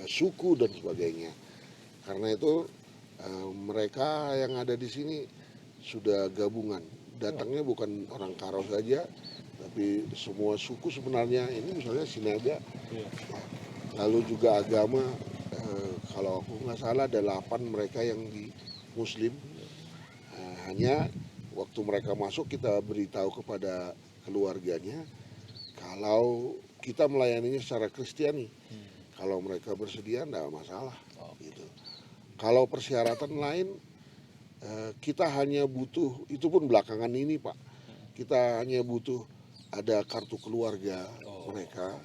Speaker 3: suku dan sebagainya. Karena itu mereka yang ada di sini sudah gabungan. Datangnya bukan orang Karo saja, tapi semua suku sebenarnya. Ini misalnya Sinaga, lalu juga agama. Kalau aku nggak salah ada 8 mereka yang di Muslim. Hanya waktu mereka masuk kita beritahu kepada keluarganya kalau kita melayaninya secara Kristiani. Kalau mereka bersedia enggak masalah gitu. Kalau persyaratan lain kita hanya butuh, itu pun belakangan ini Pak, kita hanya butuh ada kartu keluarga mereka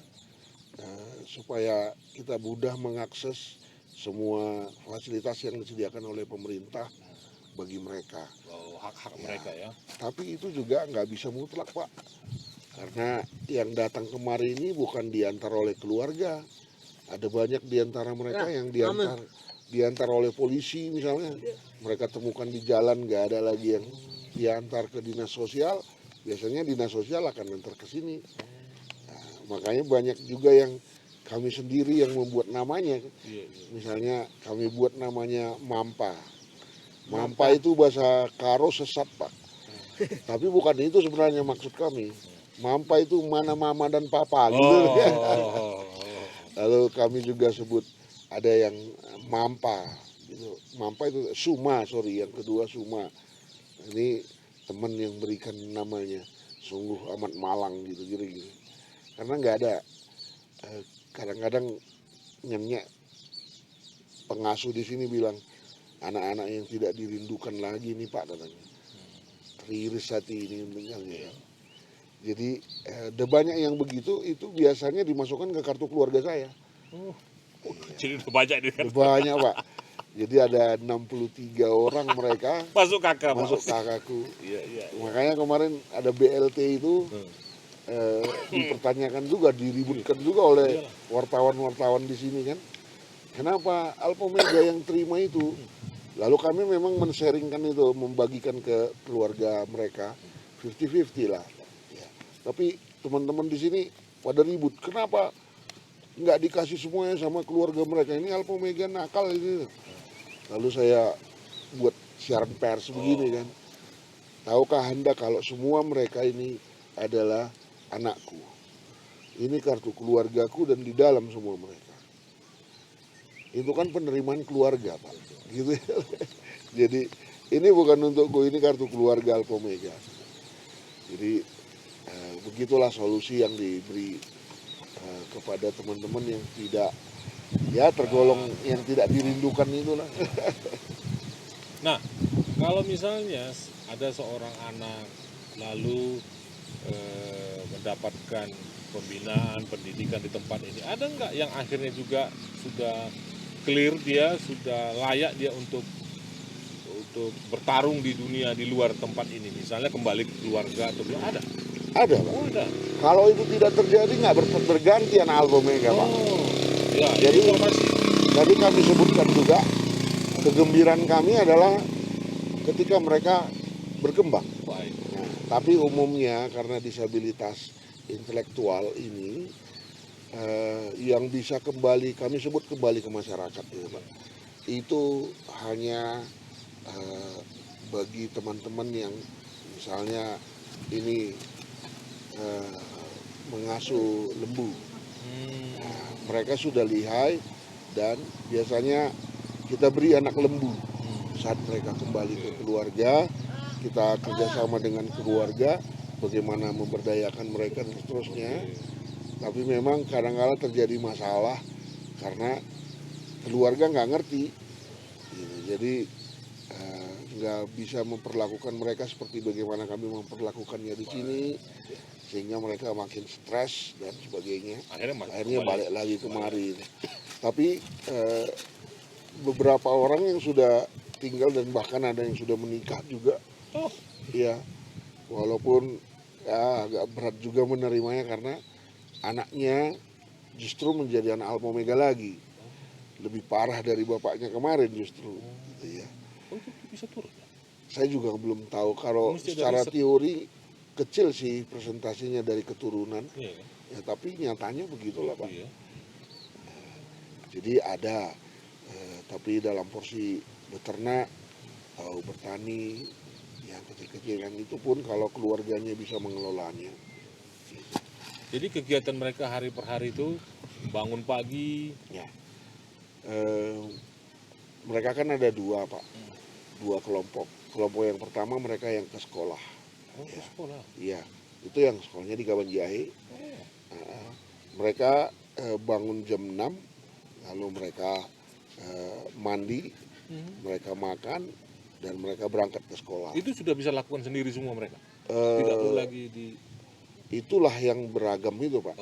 Speaker 3: supaya kita mudah mengakses semua fasilitas yang disediakan oleh pemerintah bagi mereka.
Speaker 2: Hak-hak mereka ya.
Speaker 3: Tapi itu juga nggak bisa mutlak Pak, karena yang datang kemari ini bukan diantar oleh keluarga. Ada banyak diantara mereka yang diantar oleh polisi misalnya. Mereka temukan di jalan, nggak ada lagi yang diantar ke dinas sosial. Biasanya dinas sosial akan antar ke sini. Nah, makanya banyak juga yang kami sendiri yang membuat namanya. Misalnya kami buat namanya Mampa. Mampa itu bahasa Karo sesat Pak. Tapi bukan itu sebenarnya maksud kami. Mampa itu mana mama dan papa gitu. Lalu kami juga sebut ada yang Mampa gitu. Mampa itu yang kedua Suma. Ini teman yang berikan namanya, sungguh amat malang gitu. Karena nggak ada, kadang-kadang nyenyek pengasuh di sini bilang anak-anak yang tidak dirindukan lagi nih Pak katanya. Teriris hati ini meninggalnya. Jadi ada banyak yang begitu, itu biasanya dimasukkan ke kartu keluarga saya.
Speaker 2: Jadi udah banyak nih kan.
Speaker 3: Banyak Pak. Jadi ada 63 orang mereka
Speaker 2: Masuk kakak.
Speaker 3: masuk kakakku.
Speaker 2: Iya.
Speaker 3: Makanya kemarin ada BLT itu dipertanyakan juga, diributkan juga oleh wartawan-wartawan di sini kan. Kenapa Alpha Omega yang terima itu? Lalu kami memang men-sharingkan itu, membagikan ke keluarga mereka 50-50 lah. Ya. Tapi teman-teman di sini pada ribut. Kenapa nggak dikasih semuanya sama keluarga mereka? Ini Alpha Omega nakal ini. Lalu saya buat siaran pers begini kan. Tahukah Anda kalau semua mereka ini adalah anakku. Ini kartu keluargaku dan di dalam semua mereka. Itu kan penerimaan keluarga Pak. Gitu. Jadi ini bukan untukku, ini kartu keluarga Alpha Omega. Jadi begitulah solusi yang diberi kepada teman-teman yang tidak tergolong yang tidak dirindukan itulah.
Speaker 2: Nah, kalau misalnya ada seorang anak lalu mendapatkan pembinaan, pendidikan di tempat ini, ada nggak yang akhirnya juga sudah clear dia, sudah layak dia untuk bertarung di dunia di luar tempat ini, misalnya kembali ke keluarga atau belum ada?
Speaker 3: Ada Pak.
Speaker 2: Oh, ada.
Speaker 3: Kalau itu tidak terjadi nggak berganti anak Alpha Omega Pak.
Speaker 2: Ya,
Speaker 3: Jadi
Speaker 2: informasi.
Speaker 3: tadi kami sebutkan juga kegembiraan kami adalah ketika mereka berkembang.
Speaker 2: Baik.
Speaker 3: Nah, tapi umumnya karena disabilitas intelektual ini yang bisa kembali, kami sebut kembali ke masyarakat ya Pak. Itu hanya bagi teman-teman yang misalnya ini mengasuh lembu. Nah, mereka sudah lihai dan biasanya kita beri anak lembu saat mereka kembali ke keluarga. Kita kerjasama dengan keluarga bagaimana memberdayakan mereka dan seterusnya. Tapi memang kadang-kala terjadi masalah karena keluarga nggak ngerti. Gitu. Jadi nggak bisa memperlakukan mereka seperti bagaimana kami memperlakukannya di sini, sehingga mereka makin stres dan sebagainya. Akhirnya balik lagi kemari. Tapi beberapa orang yang sudah tinggal dan bahkan ada yang sudah menikah juga. Ya, walaupun ya agak berat juga menerimanya karena anaknya justru menjadi anak alfa omega lagi, lebih parah dari bapaknya kemarin justru, gitu ya.
Speaker 2: Bisa turun.
Speaker 3: Saya juga belum tahu kalau secara teori kecil sih presentasinya dari keturunan, ya tapi nyatanya begitulah Pak. Jadi ada, tapi dalam porsi beternak atau bertani yang kecil-kecilan itu pun kalau keluarganya bisa mengelolanya.
Speaker 2: Jadi kegiatan mereka hari per hari itu bangun pagi.
Speaker 3: Ya, mereka kan ada dua Pak, dua kelompok. Kelompok yang pertama mereka yang ke sekolah.
Speaker 2: Ke sekolah.
Speaker 3: Iya, itu yang sekolahnya di Kaban Jahe. Mereka bangun jam 6, lalu mereka mandi, mereka makan, dan mereka berangkat ke sekolah.
Speaker 2: Itu sudah bisa lakukan sendiri semua mereka? Tidak perlu lagi di...
Speaker 3: Itulah yang beragam itu Pak.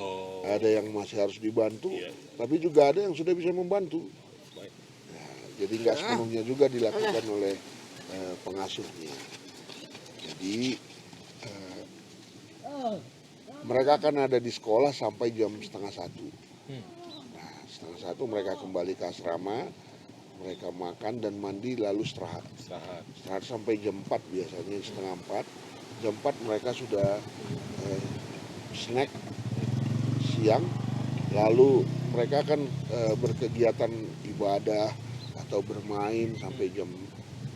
Speaker 3: Ada yang masih harus dibantu, tapi juga ada yang sudah bisa membantu. Nah, jadi nggak sepenuhnya juga dilakukan oleh pengasuhnya. Jadi mereka akan ada di sekolah sampai jam 12:30. Nah, 12:30 mereka kembali ke asrama, mereka makan dan mandi lalu istirahat sampai jam 4 biasanya, 3:30. Jam 4 mereka sudah snack siang, lalu mereka akan berkegiatan ibadah atau bermain sampai jam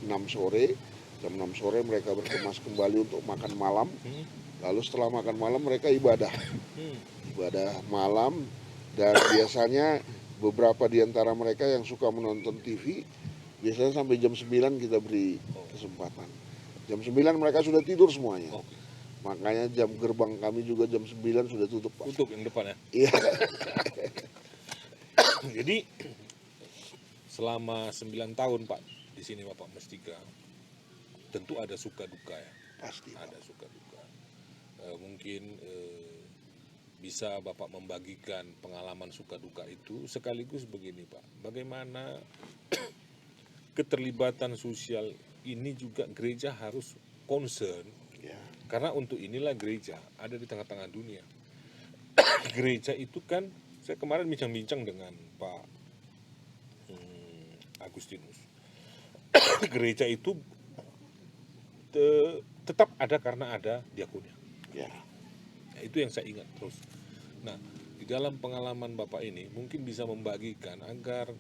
Speaker 3: 6 sore. Jam 6 sore mereka berkemas kembali untuk makan malam, lalu setelah makan malam mereka ibadah malam. Dan biasanya beberapa di antara mereka yang suka menonton TV, biasanya sampai jam 9 kita beri kesempatan. Jam 9 mereka sudah tidur semuanya. Makanya jam gerbang kami juga jam 9 sudah tutup Pak.
Speaker 2: Tutup yang depan ya?
Speaker 3: Iya.
Speaker 2: Jadi selama 9 tahun Pak di sini Bapak Mestika, tentu ada suka duka ya?
Speaker 3: Pasti Pak.
Speaker 2: Ada suka duka. Mungkin bisa Bapak membagikan pengalaman suka duka itu sekaligus begini Pak. Bagaimana keterlibatan sosial ini juga gereja harus concern. Karena untuk inilah gereja ada di tengah-tengah dunia. Gereja itu kan, saya kemarin bincang-bincang dengan Pak Agustinus. Gereja itu tetap ada karena ada diakonnya. Ya, itu yang saya ingat terus. Nah, di dalam pengalaman Bapak ini mungkin bisa membagikan agar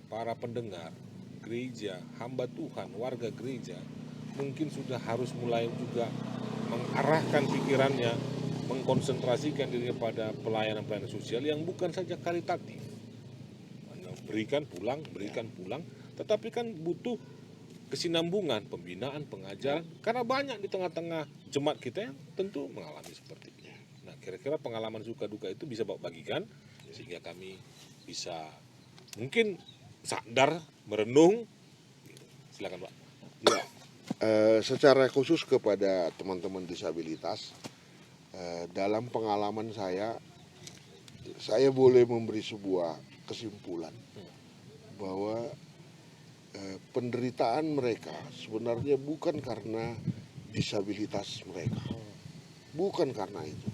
Speaker 2: para pendengar gereja, hamba Tuhan, warga gereja mungkin sudah harus mulai juga mengarahkan pikirannya, mengkonsentrasikan diri pada pelayanan-pelayanan sosial yang bukan saja karitatif. Berikan pulang, tetapi kan butuh kesinambungan, pembinaan, pengajaran, karena banyak di tengah-tengah jemaat kita yang tentu mengalami seperti ini. Nah, kira-kira pengalaman suka duka itu bisa Bapak bagikan, sehingga kami bisa mungkin sadar, merenung. Silakan Pak.
Speaker 3: Ya. Secara khusus kepada teman-teman disabilitas, dalam pengalaman saya boleh memberi sebuah kesimpulan bahwa penderitaan mereka sebenarnya bukan karena disabilitas mereka, bukan karena itu.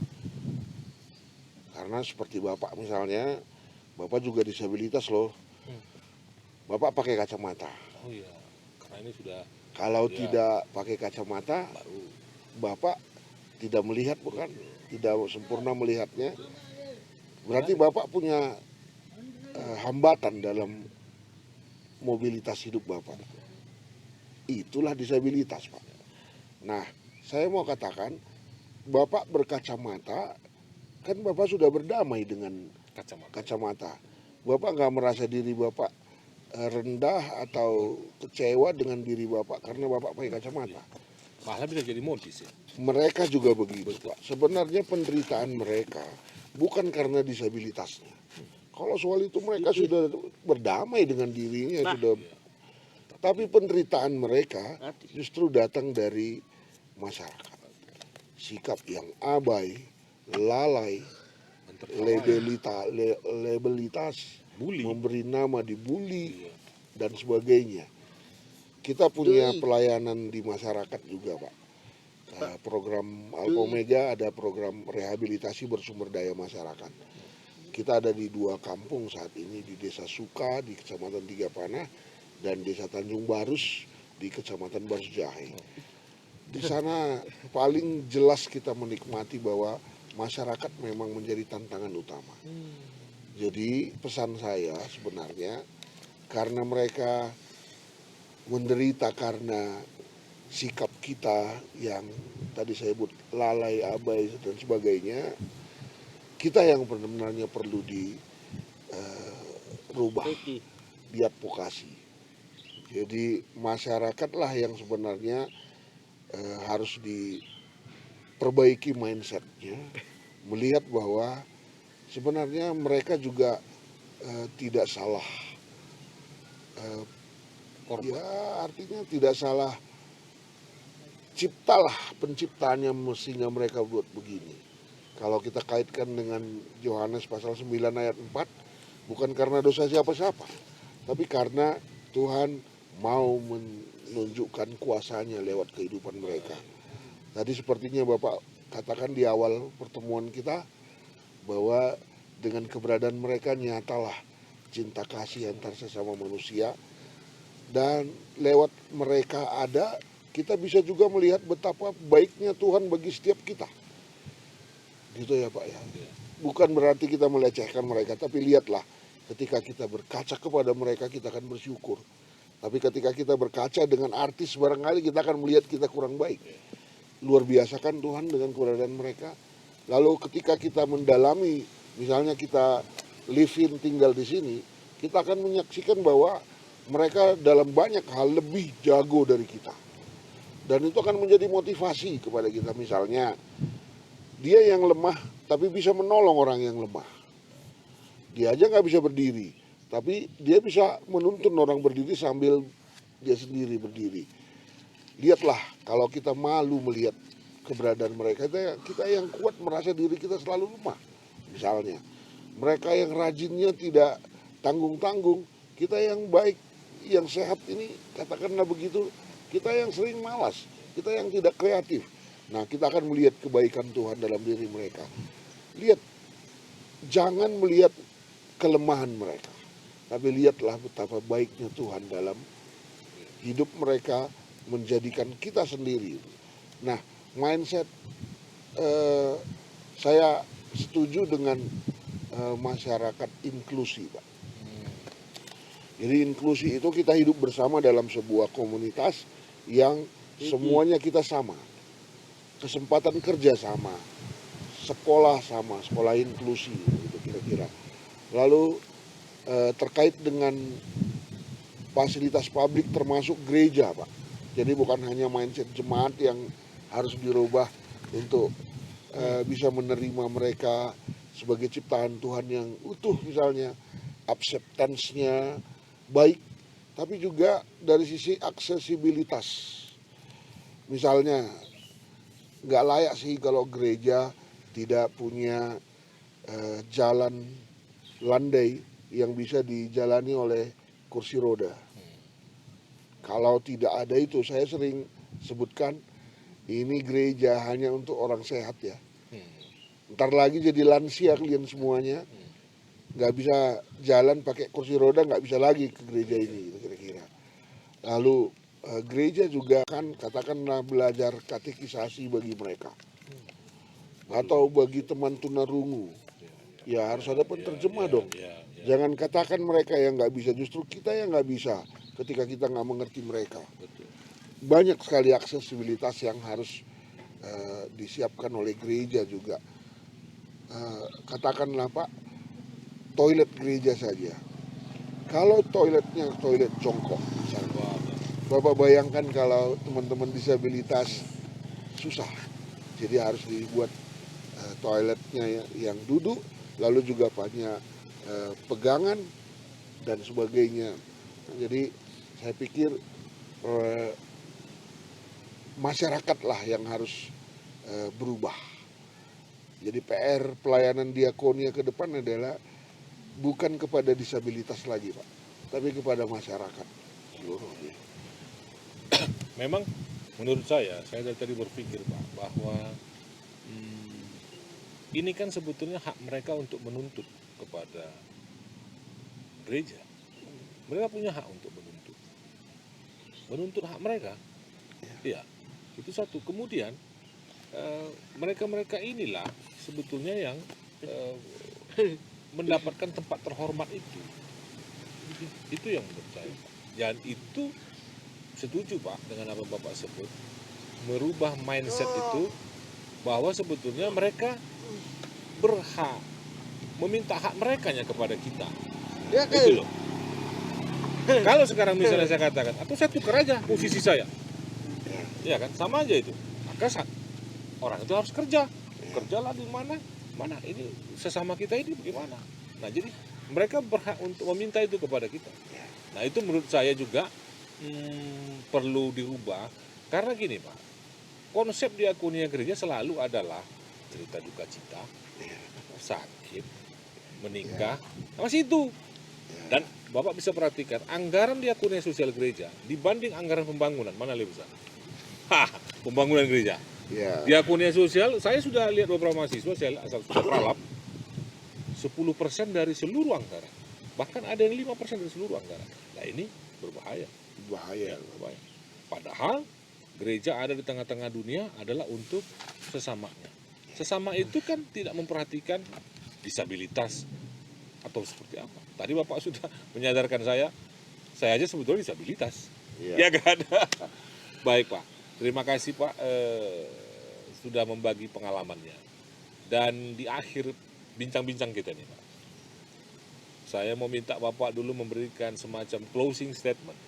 Speaker 3: Karena seperti Bapak misalnya, Bapak juga disabilitas loh, Bapak pakai kacamata.
Speaker 2: Oh iya, karena ini sudah.
Speaker 3: Kalau tidak pakai kacamata, Bapak tidak melihat, bukan? Tidak sempurna melihatnya. Berarti Bapak punya hambatan dalam mobilitas hidup Bapak. Itulah disabilitas, Pak. Nah, saya mau katakan, Bapak berkacamata kan Bapak sudah berdamai dengan kacamata. Bapak nggak merasa diri Bapak rendah atau kecewa dengan diri Bapak karena Bapak pakai kacamata.
Speaker 2: Malah bisa jadi modis ya.
Speaker 3: Mereka juga begitu, Pak. Sebenarnya penderitaan mereka bukan karena disabilitasnya. Kalau soal itu mereka sudah berdamai dengan dirinya, sudah. Tapi penderitaan mereka justru datang dari masyarakat. Sikap yang abai, lalai, labelitas, memberi nama dibully, dan sebagainya. Kita punya pelayanan di masyarakat juga, Pak. Program Alpomega ada program rehabilitasi bersumber daya masyarakat. Kita ada di 2 kampung saat ini, di Desa Suka di Kecamatan Tigapanah dan Desa Tanjung Barus di Kecamatan Barusjahe. Di sana paling jelas kita menikmati bahwa masyarakat memang menjadi tantangan utama. Jadi pesan saya sebenarnya karena mereka menderita karena sikap kita yang tadi saya sebut lalai, abai dan sebagainya, kita yang sebenarnya perlu dirubah, diadvokasi. Jadi masyarakatlah yang sebenarnya harus diperbaiki mindsetnya, melihat bahwa sebenarnya mereka juga tidak salah. Ya artinya tidak salah ciptalah penciptanya mestinya mereka buat begini. Kalau kita kaitkan dengan Yohanes pasal 9 ayat 4, bukan karena dosa siapa-siapa, tapi karena Tuhan mau menunjukkan kuasanya lewat kehidupan mereka. Tadi sepertinya Bapak katakan di awal pertemuan kita, bahwa dengan keberadaan mereka nyatalah cinta kasih antar sesama manusia. Dan lewat mereka ada, kita bisa juga melihat betapa baiknya Tuhan bagi setiap kita. Gitu ya Pak ya. Bukan berarti kita melecehkan mereka, tapi lihatlah ketika kita berkaca kepada mereka kita akan bersyukur. Tapi ketika kita berkaca dengan artis barangkali kita akan melihat kita kurang baik. Luar biasa kan Tuhan dengan keberadaan mereka. Lalu ketika kita mendalami, misalnya kita live in tinggal di sini, kita akan menyaksikan bahwa mereka dalam banyak hal lebih jago dari kita. Dan itu akan menjadi motivasi kepada kita. Misalnya, dia yang lemah tapi bisa menolong orang yang lemah. Dia aja nggak bisa berdiri, tapi dia bisa menuntun orang berdiri sambil dia sendiri berdiri. Lihatlah, kalau kita malu melihat keberadaan mereka, kita yang kuat merasa diri kita selalu lemah. Misalnya, mereka yang rajinnya tidak tanggung-tanggung, kita yang baik, yang sehat ini, katakanlah begitu, kita yang sering malas, kita yang tidak kreatif. Nah, kita akan melihat kebaikan Tuhan dalam diri mereka. Lihat, jangan melihat kelemahan mereka, tapi lihatlah betapa baiknya Tuhan dalam hidup mereka, menjadikan kita sendiri. Nah, mindset saya setuju dengan masyarakat inklusi, Pak. Jadi inklusi itu kita hidup bersama dalam sebuah komunitas yang semuanya kita sama. Kesempatan kerja sama, sekolah sama, sekolah inklusi gitu kira-kira. Lalu terkait dengan fasilitas publik termasuk gereja, Pak. Jadi bukan hanya mindset jemaat yang harus dirubah untuk bisa menerima mereka sebagai ciptaan Tuhan yang utuh misalnya, acceptance-nya baik, tapi juga dari sisi aksesibilitas. Misalnya, nggak layak sih kalau gereja tidak punya jalan landai yang bisa dijalani oleh kursi roda. Kalau tidak ada itu, saya sering sebutkan, ini gereja hanya untuk orang sehat ya. Ntar lagi jadi lansia kalian semuanya. Nggak bisa jalan pakai kursi roda, nggak bisa lagi ke gereja ini kira-kira. Lalu gereja juga kan katakanlah belajar katekisasi bagi mereka, atau bagi teman tunarungu, ya harus ada penterjemah dong. Jangan katakan mereka yang nggak bisa, justru kita yang nggak bisa ketika kita nggak mengerti mereka. Banyak sekali aksesibilitas yang harus disiapkan oleh gereja juga. katakanlah Pak, toilet gereja saja. Kalau toiletnya toilet jongkok misalnya, Bapak bayangkan kalau teman-teman disabilitas susah. Jadi harus dibuat toiletnya yang duduk, lalu juga banyak pegangan dan sebagainya. Jadi saya pikir masyarakatlah yang harus berubah. Jadi PR pelayanan diakonia ke depan adalah bukan kepada disabilitas lagi Pak, tapi kepada masyarakat seluruhnya.
Speaker 2: Memang menurut saya dari tadi berpikir Pak, bahwa ini kan sebetulnya hak mereka untuk menuntut kepada gereja. Mereka punya hak untuk menuntut hak mereka. Iya, itu satu. Kemudian mereka inilah sebetulnya yang mendapatkan tempat terhormat itu. Itu yang menurut saya. Dan itu setuju Pak dengan apa Bapak sebut, merubah mindset itu bahwa sebetulnya mereka berhak meminta hak merekanya kepada kita.
Speaker 3: Ya,
Speaker 2: itu loh. Kalau sekarang misalnya saya katakan, atau saya tukar aja posisi saya, ya kan, sama aja itu. Maka orang itu harus kerjalah di mana ini sesama kita ini bagaimana. Nah jadi mereka berhak untuk meminta itu kepada kita. Nah itu menurut saya juga perlu dirubah, karena gini Pak, konsep diakonia gereja selalu adalah cerita duka cita, sakit, menikah, masih itu. Dan Bapak bisa perhatikan anggaran diakonia sosial gereja dibanding anggaran pembangunan, mana lebih besar? Pembangunan gereja.
Speaker 3: Ya.
Speaker 2: Diakonia sosial, saya sudah lihat beberapa mahasiswa, saya asal sudah ralap, 10% dari seluruh anggaran. Bahkan ada yang 5% dari seluruh anggaran. Nah ini berbahaya.
Speaker 3: Bahaya.
Speaker 2: Berbahaya. Padahal gereja ada di tengah-tengah dunia adalah untuk sesamanya. Sesama itu kan tidak memperhatikan disabilitas atau seperti apa. Tadi Bapak sudah menyadarkan saya aja sebetulnya disabilitas. Ya kan? Baik Pak, terima kasih Pak sudah membagi pengalamannya. Dan di akhir bincang-bincang kita nih Pak, saya mau minta Bapak dulu memberikan semacam closing statement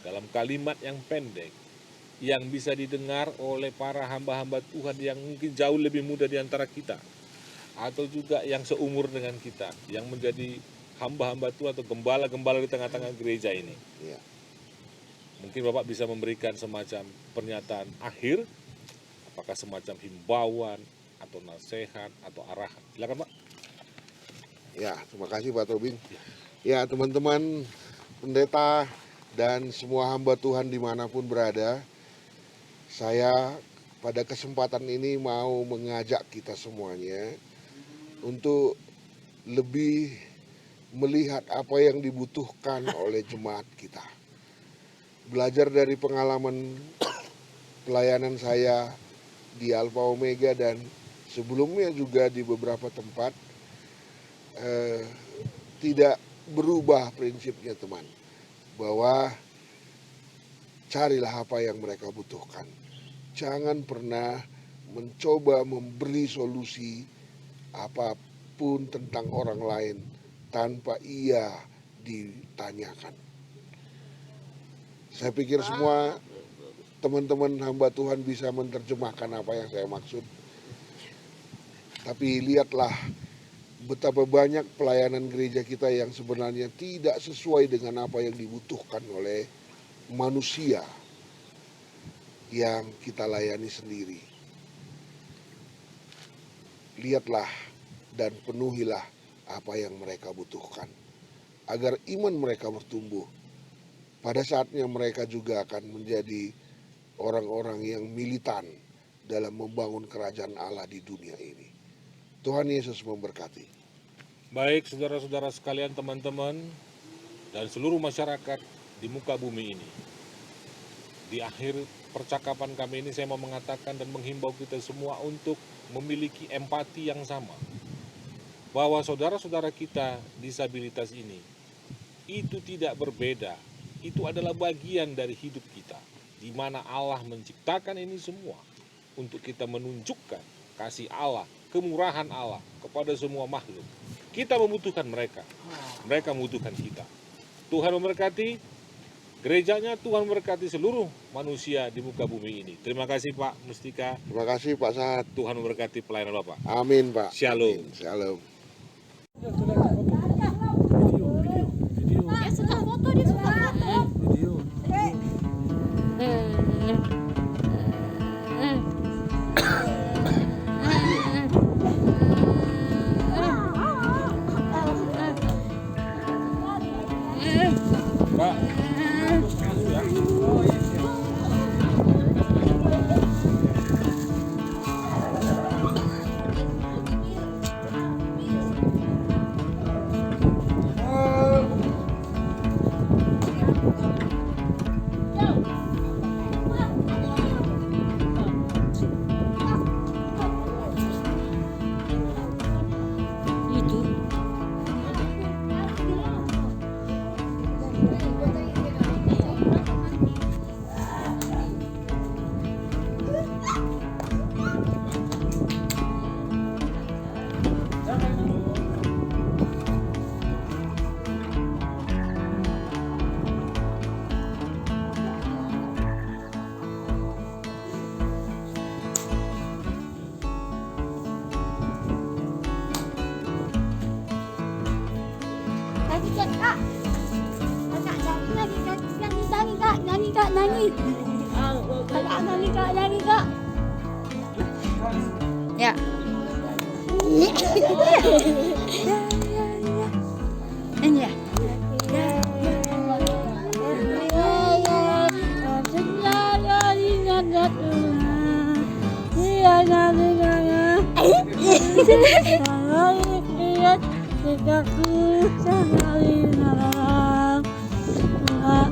Speaker 2: dalam kalimat yang pendek, yang bisa didengar oleh para hamba-hamba Tuhan yang mungkin jauh lebih muda di antara kita, atau juga yang seumur dengan kita, yang menjadi hamba-hamba Tuhan atau gembala-gembala di tengah-tengah gereja ini.
Speaker 3: Ya.
Speaker 2: Mungkin Bapak bisa memberikan semacam pernyataan akhir, apakah semacam himbauan, atau nasihat, atau arahan. Silakan Pak.
Speaker 3: Ya, terima kasih Pak Tobing. Ya, teman-teman pendeta dan semua hamba Tuhan dimanapun berada, saya pada kesempatan ini mau mengajak kita semuanya untuk lebih melihat apa yang dibutuhkan oleh jemaat kita. Belajar dari pengalaman pelayanan saya di Alpha Omega dan sebelumnya juga di beberapa tempat, tidak berubah prinsipnya teman, bahwa carilah apa yang mereka butuhkan. Jangan pernah mencoba memberi solusi apapun tentang orang lain tanpa ia ditanyakan. Saya pikir semua teman-teman hamba Tuhan bisa menerjemahkan apa yang saya maksud. Tapi lihatlah betapa banyak pelayanan gereja kita yang sebenarnya tidak sesuai dengan apa yang dibutuhkan oleh manusia yang kita layani sendiri. Lihatlah dan penuhilah apa yang mereka butuhkan, agar iman mereka bertumbuh. Pada saatnya mereka juga akan menjadi orang-orang yang militan dalam membangun kerajaan Allah di dunia ini. Tuhan Yesus memberkati.
Speaker 2: Baik saudara-saudara sekalian, teman-teman, dan seluruh masyarakat di muka bumi ini. Di akhir percakapan kami ini saya mau mengatakan dan menghimbau kita semua untuk memiliki empati yang sama. Bahwa saudara-saudara kita disabilitas ini, itu tidak berbeda. Itu adalah bagian dari hidup kita. Di mana Allah menciptakan ini semua untuk kita menunjukkan kasih Allah kemurahan Allah kepada semua makhluk. Kita membutuhkan mereka, mereka membutuhkan kita. Tuhan memberkati gerejanya, Tuhan memberkati seluruh manusia di muka bumi ini. Terima kasih Pak Mustika.
Speaker 3: Terima kasih Pak Sahat.
Speaker 2: Tuhan memberkati pelayanan Bapak.
Speaker 3: Amin Pak.
Speaker 2: Shalom.
Speaker 3: Amin. Shalom.
Speaker 7: Dia suka foto, dia suka foto. Nyanyi kak. Ya. Ini ya.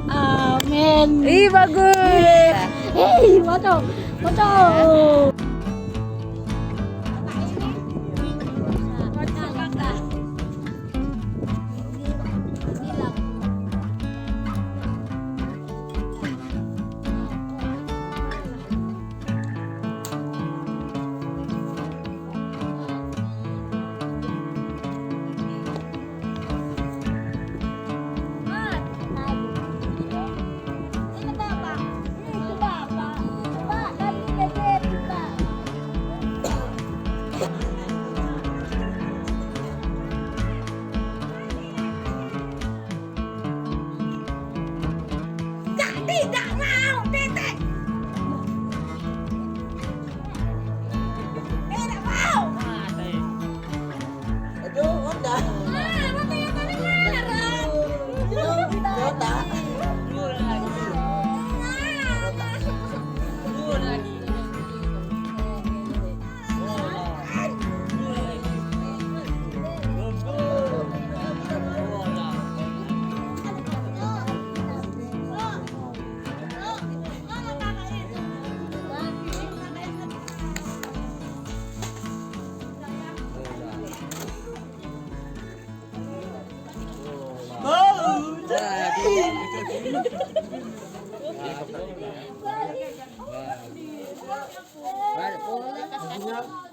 Speaker 7: Amin. Ih bagus. Foto, foto. Tidak mau, titik. Tidak mau.
Speaker 4: Aduh, udah.
Speaker 7: Mata yang paling merah.
Speaker 4: Udah.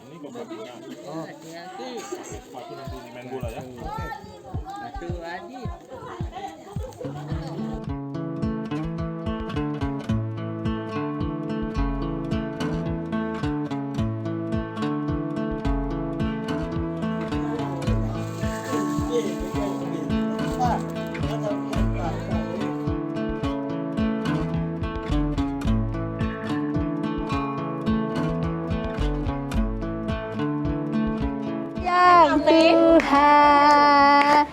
Speaker 2: Ini bapaknya. Sepatu nanti main bola ya.
Speaker 7: Tuhan,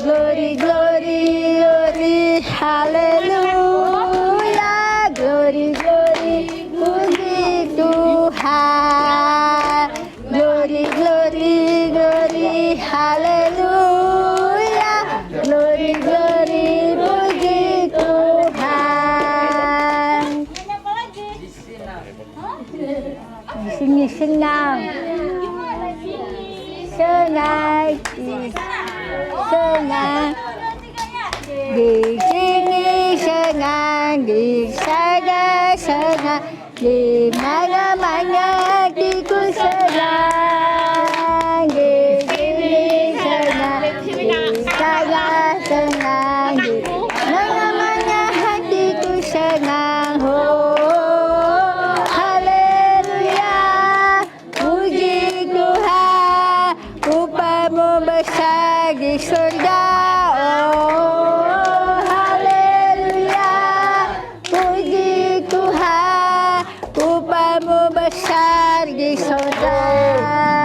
Speaker 7: glory, glory, glory, haleluya, glory, glory, puji Tuhan, glory, glory, glory, haleluya, glory, glory, puji Tuhan. Di sini senang. Senang, senang, di sini senang, di sana senang, di mana-mana hatiku senang.
Speaker 8: kamu besar di sorga.